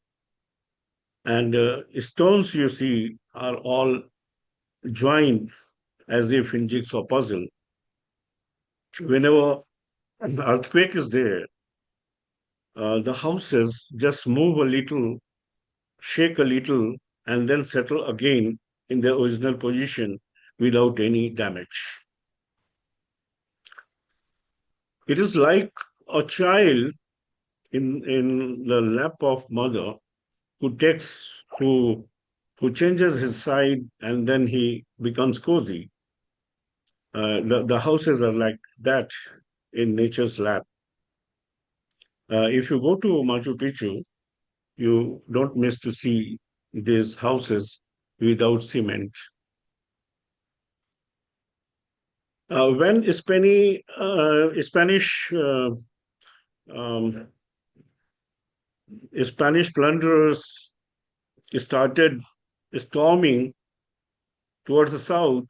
and stones you see are all joined as if in jigsaw puzzle. Whenever an earthquake is there, the houses just move a little, shake a little, and then settle again in their original position without any damage. It is like a child in the lap of mother who changes his side and then he becomes cozy. The houses are like that in nature's lap. If you go to Machu Picchu, you don't miss to see these houses without cement. When um, Spanish plunderers started storming towards the south,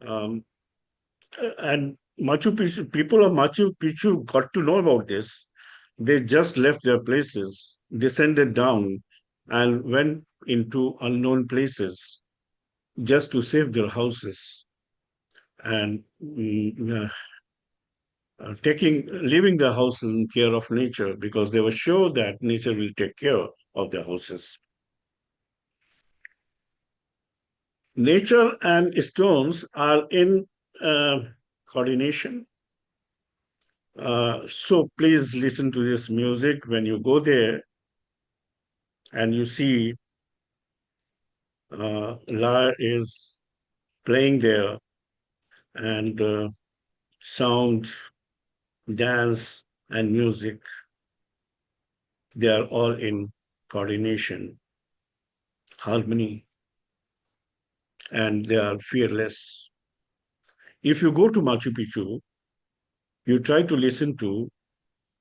and Machu Picchu, people of Machu Picchu got to know about this. They just left their places, descended down, and went into unknown places just to save their houses, and leaving the houses in care of nature because they were sure that nature will take care of their houses. Nature and stones are in coordination. So please listen to this music when you go there and you see lyre is playing there, and sound, dance, and music, they are all in coordination, harmony, and they are fearless. If you go to Machu Picchu, you try to listen to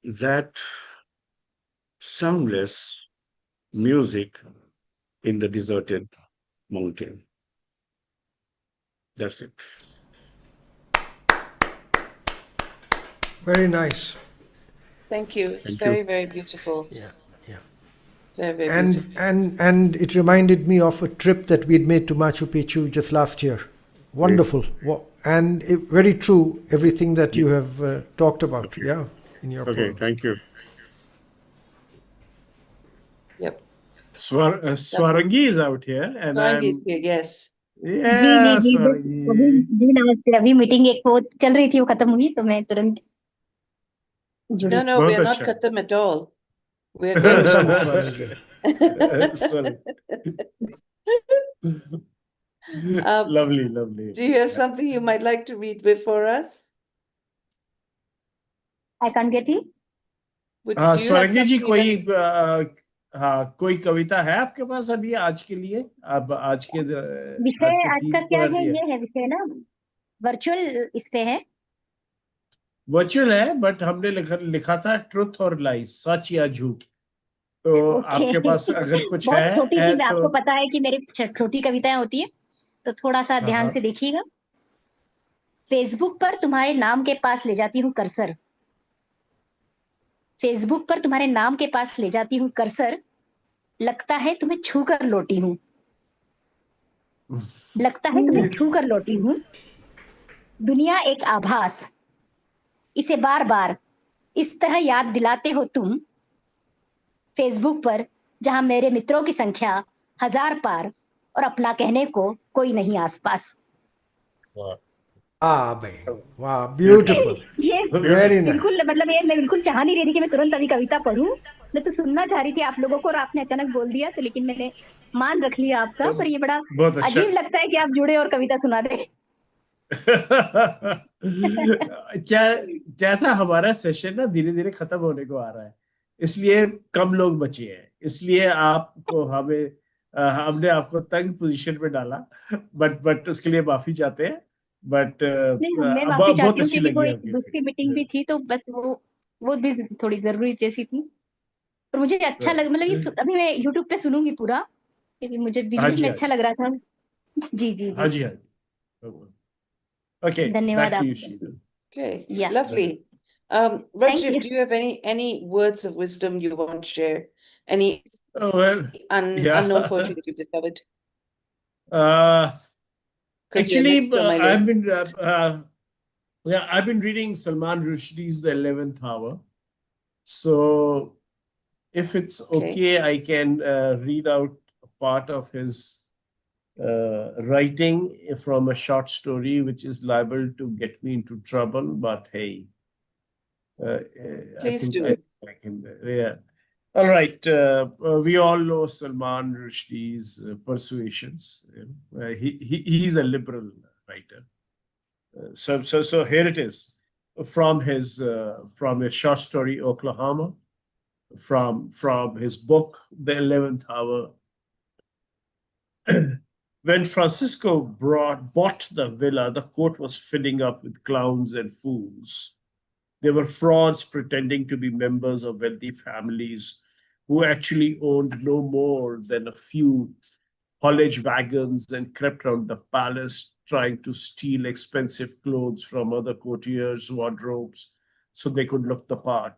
that soundless music in the deserted mountain. That's it. Very nice. Thank you. It's Thank very, you. very beautiful. Yeah, yeah. Very, very And beautiful. and it reminded me of a trip that we'd made to Machu Picchu just last year. Wonderful. And very true, everything that you have talked about. Okay. Yeah, in your Okay, poem. thank you. Yep. Swarangi is out here, and Swarangi is I'm here, yes. Ji yeah, जी अभी Swarangi. जी नमस्ते। अभी meeting एक वो चल रही थी, वो खत्म हुई तो मैं तुरंत जुड़ी। No, no, बहुत we're not अच्छा। khatam at all. We're going Welcome, strong. Swarangi. Sorry. Um, Lovely, lovely. Do you have something you might like to read before us? I can't get you. Do you have Swarangi ji something you'd कोई like- हाँ कोई कविता है आपके पास अभी आज के लिए? अब आज के विषय आज थीम का क्या पर है? ये ये है विषय ना, वर्चुअल इस पे है। वर्चुअल है, बट हमने लिखा था ट्रुथ और लाइज, सच या झूठ। तो आपके पास अगर कुछ बहुत छोटी सी, है आपको तो पता है कि मेरी छोटी कविताएं होती है, तो थोड़ा सा ध्यान हाँ। से देखिएगा। फेसबुक पर तुम्हारे नाम के पास ले जाती हूँ कर्सर, फेसबुक पर तुम्हारे नाम के पास ले जाती हूँ कर्सर, लगता है तुम्हें छू कर लौटी हूँ, लगता है तुम्हें छू कर लौटी हूँ। दुनिया एक आभास, इसे बार बार इस तरह याद दिलाते हो तुम, फेसबुक पर, जहां मेरे मित्रों की संख्या 1000 पार और अपना कहने को कोई नहीं आसपास। Ah, भाई, वाह, ब्यूटीफुल, ये वेरी नाइस। बिल्कुल मतलब ये मैं बिल्कुल चाह नहीं रही थी कि मैं तुरंत अभी कविता पढूं। मैं तो सुनना चाह रही थी आप लोगों को और आपने अचानक बोल दिया, तो लेकिन मैंने मान रख लिया आपका। पर ये बड़ा बहुत अच्छा। अजीब लगता है कि आप जुड़े और कविता सुना दे। क्या क्या था, हमारा सेशन ना धीरे धीरे खत्म होने को आ रहा है, इसलिए कम लोग बचे हैं, इसलिए आपको हमने आपको तंग पोजीशन में डाला, बट उसके लिए माफी चाहते हैं। बट नहीं, मैं माफी चाहती बहुत हूँ अच्छी क्योंकि वो लगी एक आपकी दूसरी मीटिंग भी थी, तो बस वो भी थोड़ी जरूरी जैसी थी। पर मुझे अच्छा लग मतलब अभी मैं यूट्यूब पे सुनूंगी पूरा, क्योंकि मुझे हाँ विजुअल जी, में हाँ अच्छा जी, लग रहा था। जी जी हाँ जी। जी, हाँ जी। ओके, धन्यवाद बैक टू यू आपका। Sheila. Okay, Yeah. lovely. Thank Rajiv, you. do you have any words of wisdom you want to share? Any Oh, well, unknown yeah. poetry that you've discovered? uh, Because you're Actually, next on my list. I've been reading Salman Rushdie's The 11th Hour. So, if it's okay, I can read out a part of his writing from a short story, which is liable to get me into trouble. But hey, I Please think do. I can. Yeah. All right. We all know Salman Rushdie's persuasions. He's a liberal writer. So here it is from his short story Oklahoma, from his book The 11th Hour. When Francisco bought the villa, the court was filling up with clowns and fools. They were frauds pretending to be members of wealthy families who actually owned no more than a few haulage wagons and crept around the palace trying to steal expensive clothes from other courtiers' wardrobes so they could look the part.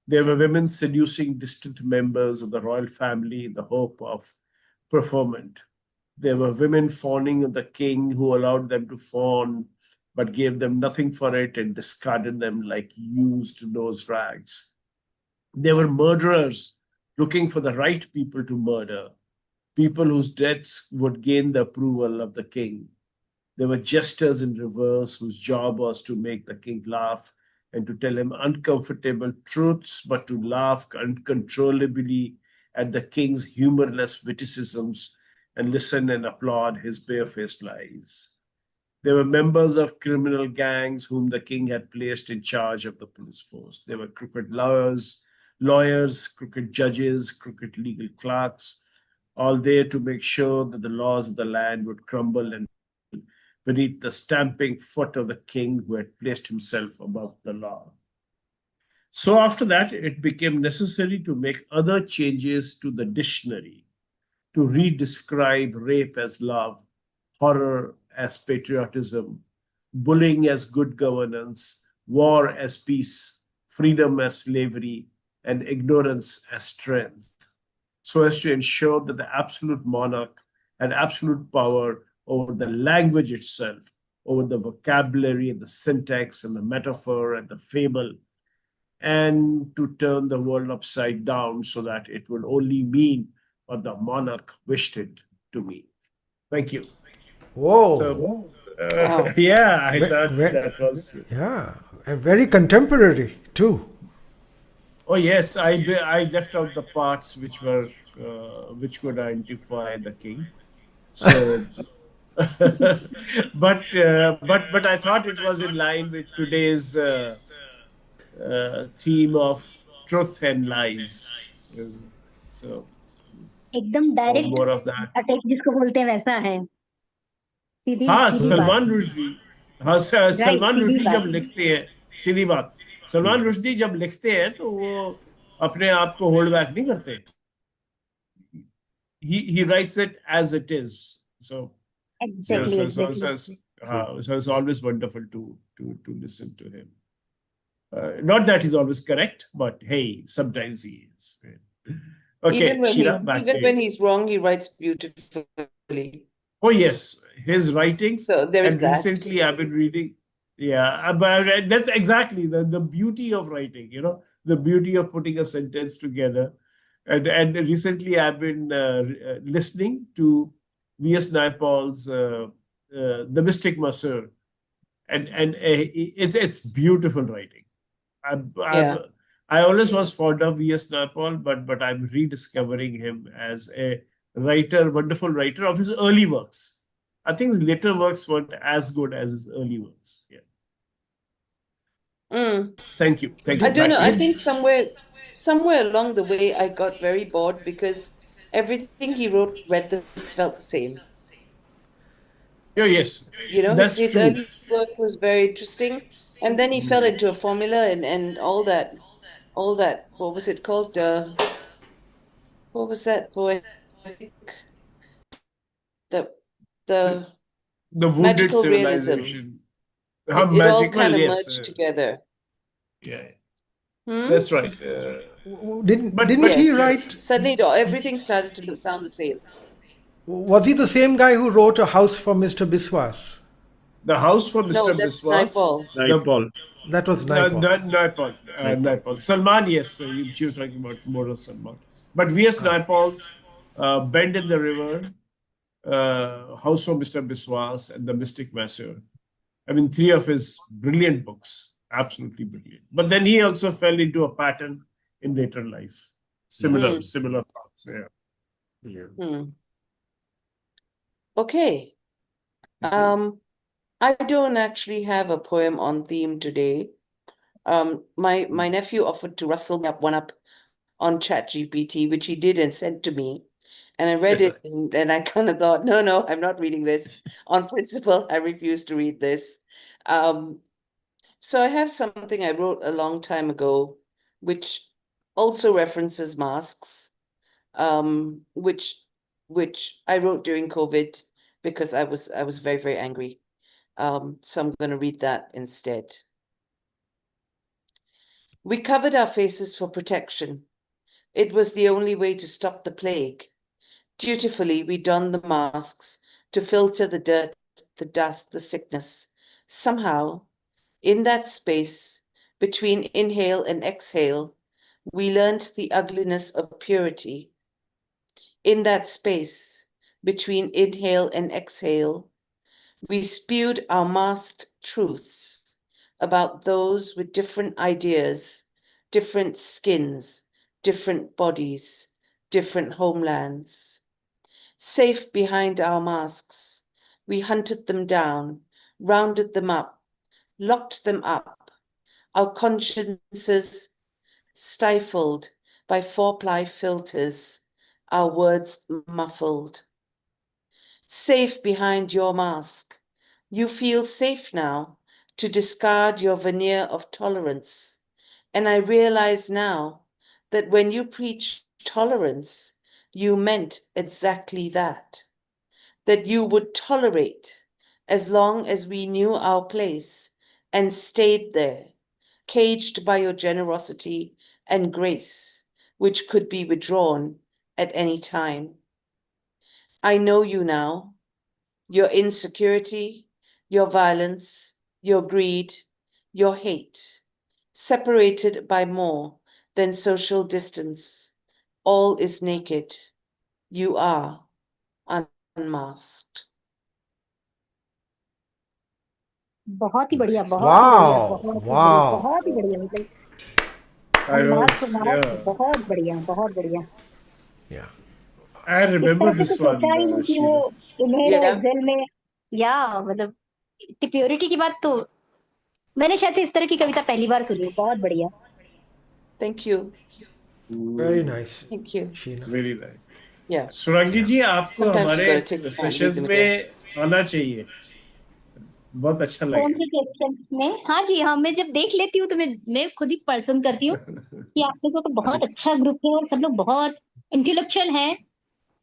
There were women seducing distant members of the royal family in the hope of preferment. There were women fawning on the king who allowed them to fawn but gave them nothing for it and discarded them like used nose rags. There were murderers looking for the right people to murder, people whose deaths would gain the approval of the king. There were jesters in reverse whose job was to make the king laugh and to tell him uncomfortable truths, but to laugh uncontrollably at the king's humorless witticisms and listen and applaud his barefaced lies. There were members of criminal gangs whom the king had placed in charge of the police force. There were crooked lawyers, crooked judges, crooked legal clerks, all there to make sure that the laws of the land would crumble and beneath the stamping foot of the king who had placed himself above the law. So after that, it became necessary to make other changes to the dictionary to redescribe rape as love, horror as patriotism, bullying as good governance, war as peace, freedom as slavery, and ignorance as strength, so as to ensure that the absolute monarch had absolute power over the language itself, over the vocabulary and the syntax and the metaphor and the fable, and to turn the world upside down so that it would only mean what the monarch wished it to mean. Thank you. Whoa. So, Wow. yeah, I Ve- thought ve- that was. Yeah, and very contemporary too. Oh yes, I left out the parts which could identify the king. So, but I thought it was in line with today's theme of truth and lies. So एकदम direct more of that. Attack जिसको बोलते हैं वैसा है। सीधी हाँ, सीधी बात। सलमान रुश्दी। हाँ, right, Salman सीधी रुश्दी जब बात। लिखते हैं, सीधी बात, सलमान रुश्दी जब लिखते हैं तो वो अपने आप को होल्ड बैक नहीं करते. He writes it as it is. So exactly exactly. so it's always wonderful to listen to him. Not that he's always correct, but hey, sometimes he is. Okay, Sheila, back to Even when you. he's wrong, he writes beautifully. Oh yes, his writings. So there is And that. recently I've been reading. Yeah, but that's exactly the beauty of writing. The beauty of putting a sentence together And recently I've been listening to V.S. Naipaul's The Mystic Masseur, and it's beautiful writing. Yeah. I always was fond of V.S. Naipaul, but I'm rediscovering him as a writer, wonderful writer of his early works. I think his later works weren't as good as his early works. Yeah. Thank you. Thank you. I don't know. Back I to you. think somewhere along the way, I got very bored because everything he read this felt the same. Yeah, yes, You know, that's his true. early work was very interesting, and then he fell into a formula and all that. What was it called? What was that poetic? The The wounded magical realism. civilization. How It all magical, kind of yes. merged together. Yeah, Hmm? that's right. Didn't he Yes. write? Suddenly, everything started to sound the same. Was he the same guy who wrote A House for Mr. Biswas? The House for No, Mr. that's Biswas. Naipaul. Naipaul. That was Naipaul. Naipaul. Naipaul. Salman, yes, she was talking about more of Salman. But V.S. Naipaul's Bend in the River, House for Mr. Biswas, and The Mystic Masseur. I mean, three of his brilliant books, absolutely brilliant. But then he also fell into a pattern in later life. Similar thoughts. Yeah. Okay. I don't actually have a poem on theme today. My nephew offered to rustle me up one up on ChatGPT, which he did and sent to me. And I read it and I kind of thought, no, I'm not reading this. On principle, I refuse to read this. So I have something I wrote a long time ago, which also references masks, which I wrote during COVID because I was very, very angry. So I'm going to read that instead. We covered our faces for protection. It was the only way to stop the plague. Dutifully, we donned the masks to filter the dirt, the dust, the sickness. Somehow, in that space between inhale and exhale, we learned the ugliness of purity. In that space between inhale and exhale, we spewed our masked truths about those with different ideas, different skins, different bodies, different homelands. Safe behind our masks, we hunted them down, rounded them up, locked them up, our consciences stifled by four-ply filters, our words muffled. Safe behind your mask, you feel safe now to discard your veneer of tolerance. And I realize now that when you preach tolerance, you meant exactly that. That you would tolerate as long as we knew our place and stayed there, caged by your generosity and grace, which could be withdrawn at any time. I know you now, your insecurity, your violence, your greed, your hate, separated by more than social distance. All is naked. You are unmasked. बहुत ही बढ़िया, बहुत Wow, ही बढ़िया, wow. बहुत ही बढ़िया, मतलब I unmask was, unmask बहुत बढ़िया, बहुत बढ़िया. Yeah. I इस remember तरह से this तो one, सोचा ही नहीं कि वो Sheila. इन्हेल और Yeah. एक्सेल में, या मतलब इतनी प्योरिटी की बात तो मैंने शायद से इस तरह की कविता पहली बार सुनी. बहुत बढ़िया. Thank you. Very nice, Thank you. Sheena. Very nice. Yeah. सुरंगी जी, आपको Sometimes you हमारे gotta take time, sessions read them में आना चाहिए. बहुत अच्छा फोन लगेगा. के क्वेश्चन में, हाँ जी, हाँ, मैं जब देख लेती हूँ तो मैं खुद ही पसंद करती हूँ कि आप लोगों का बहुत अच्छा ग्रुप है और सब लोग बहुत इंटेलेक्चुअल हैं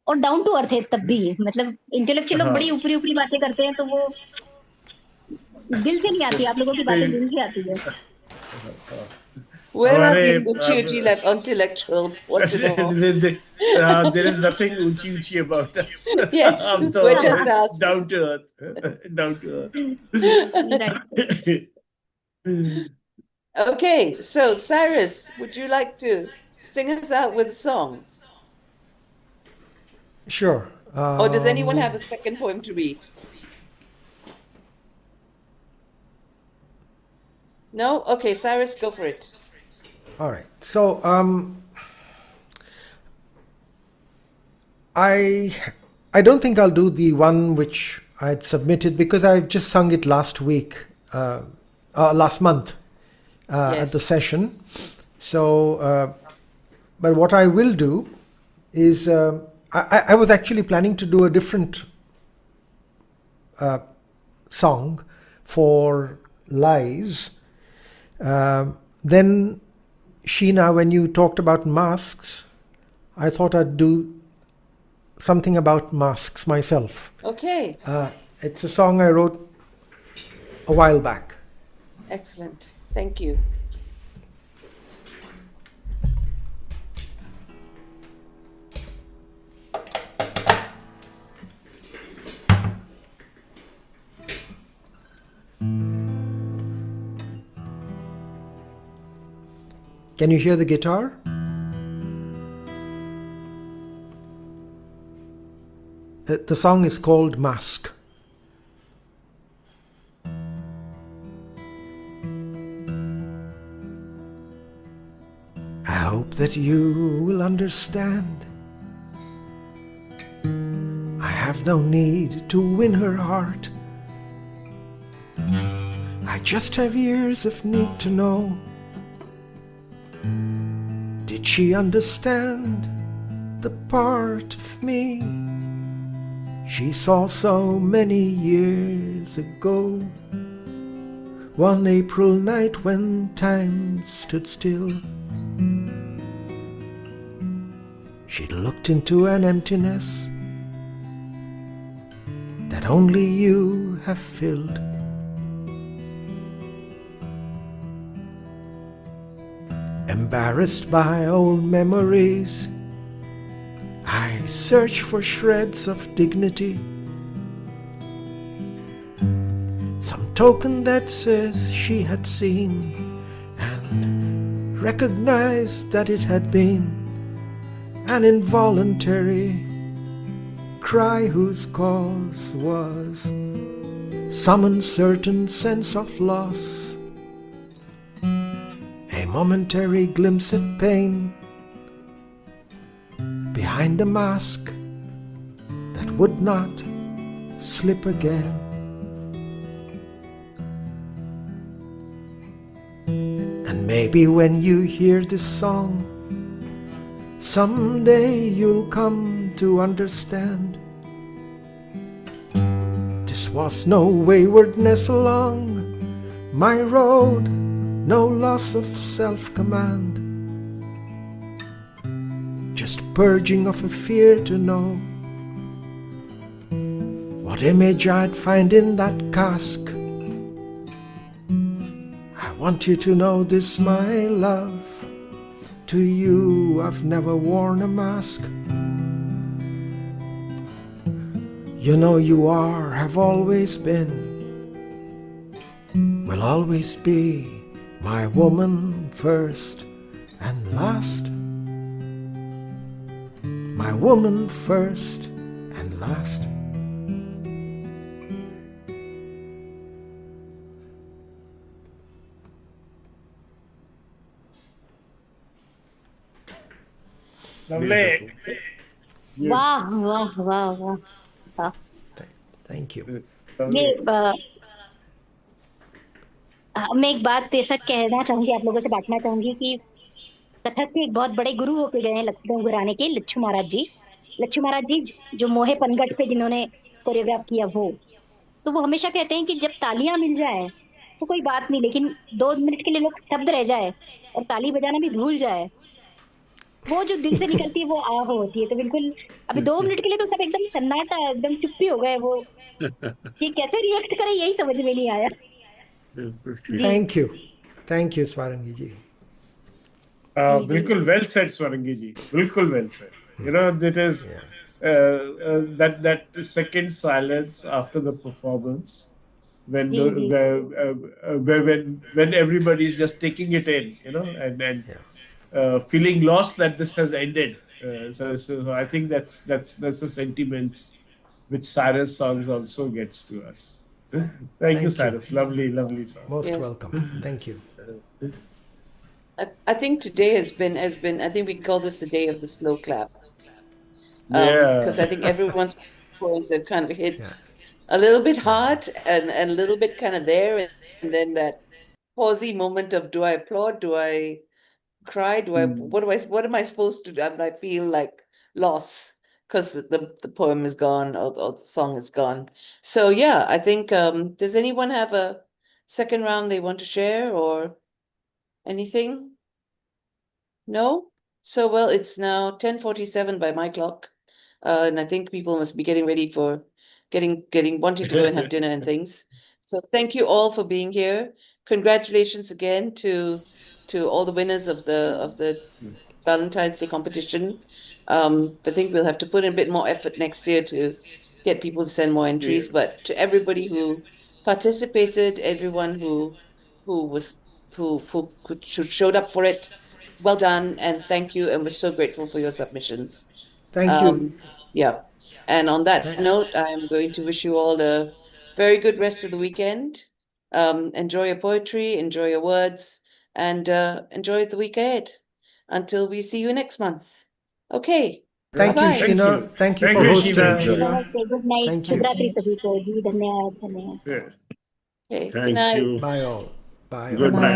और डाउन टू अर्थ है. तब भी मतलब इंटेलेक्चुअल लोग हाँ. बड़ी ऊपरी ऊपरी बातें करते हैं तो वो दिल से नहीं आती. आप लोगों की बातें दिल से आती है. Where are हमारे the uchi like intellectuals? Want to know? there is nothing ऊंची ऊंची about us. Yes, हम तो we're just us. down to earth. Down to Right. earth. Okay, so Cyrus, would you like to sing us out with a song? Sure. Or does anyone have a second poem to read? No? Okay, Cyrus, go for it. All right. So I don't think I'll do the one which I'd submitted because I just sung it last week, last month at the Yes. session. So, but what I will do is I was actually planning to do a different song for Lies. Then, Sheena, when you talked about masks, I thought I'd do something about masks myself. Okay, It's a song I wrote a while back. excellent. Thank you. Can you hear the guitar? The song is called Mask. I hope that you will understand. I have no need to win her heart. I just have years of need to know. Did she understand the part of me she saw so many years ago? One April night when time stood still, she looked into an emptiness that only you have filled. Embarrassed by old memories, I search for shreds of dignity, some token that says she had seen and recognized that it had been an involuntary cry whose cause was some uncertain sense of loss, a momentary glimpse at pain behind a mask that would not slip again. And maybe when you hear this song, someday you'll come to understand this was no waywardness along my road, no loss of self-command, just purging of a fear to know what image I'd find in that cask. I want you to know this, my love, to you I've never worn a mask. You know you are, have always been, will always be my woman first and last. My woman first and last. Lovely. वाह वाह वाह वाह वाह। Thank you. ये मैं एक बात ऐसा कहना चाहूंगी, आप लोगों से बांटना चाहूंगी कि कथक के एक बहुत बड़े गुरु होके गए हैं लखनऊ घराने के लच्छू महाराज जी। लच्छू महाराज जी जो मोहे पनघट पे जिन्होंने कोरियोग्राफ किया तो वो हमेशा कहते हैं कि जब तालियां मिल जाए तो कोई बात नहीं, लेकिन 2 मिनट के लिए लोग स्तब्ध रह जाए और ताली बजाना भी भूल जाए, वो जो दिल से निकलती है वो आह होती है। तो बिल्कुल अभी 2 मिनट के लिए तो सब एकदम सन्नाटा, एकदम चुप्पी हो गए, वो ये कैसे रिएक्ट करें यही समझ में नहीं आया। जी Thank you Swarangi ji. Bilkul well said, Swarangi ji. Bilkul well said. You know, that is that second silence after the performance, when जी, जी। when everybody is just taking it in, you know, and feeling lost that this has ended. So I think that's the sentiments which Cyrus songs also gets to us. Thank you, you. Cyrus. Lovely song. Most Yes. welcome. Thank you. I think today has been I think we call this the day of the slow clap. Yeah. Because I think everyone's poems have kind of hit Yeah. a little bit hard and a little bit kind of there, and then that pausey moment of do I applaud, do I cry, what am I supposed to do? I feel like loss because the poem is gone, or the song is gone. So yeah, I think does anyone have a second round they want to share or anything? No? So well, it's now 10:47 by my clock. And I think people must be getting ready for wanting to go and have dinner and things. So thank you all for being here. Congratulations again to all the winners of the Valentine's Day competition. I think we'll have to put in a bit more effort next year to get people to send more entries. Yeah. But to everybody who participated, everyone who showed up for it, well done and thank you. And we're so grateful for your submissions. Thank you. Yeah. And on that Thank- note, I'm going to wish you all a very good rest of the weekend. Enjoy your poetry, enjoy your words, and enjoy the week ahead until we see you next month. Okay. Thank you, Bye-bye. Sheena. Thank you Thank for you, hosting, Sheena. Sheena. नमस्ते good night Thank you. शुभ रात्रि सभी को जी धन्यवाद धन्यवाद Yeah. Okay. Good Thank night. you. Bye all. Bye all. Good night.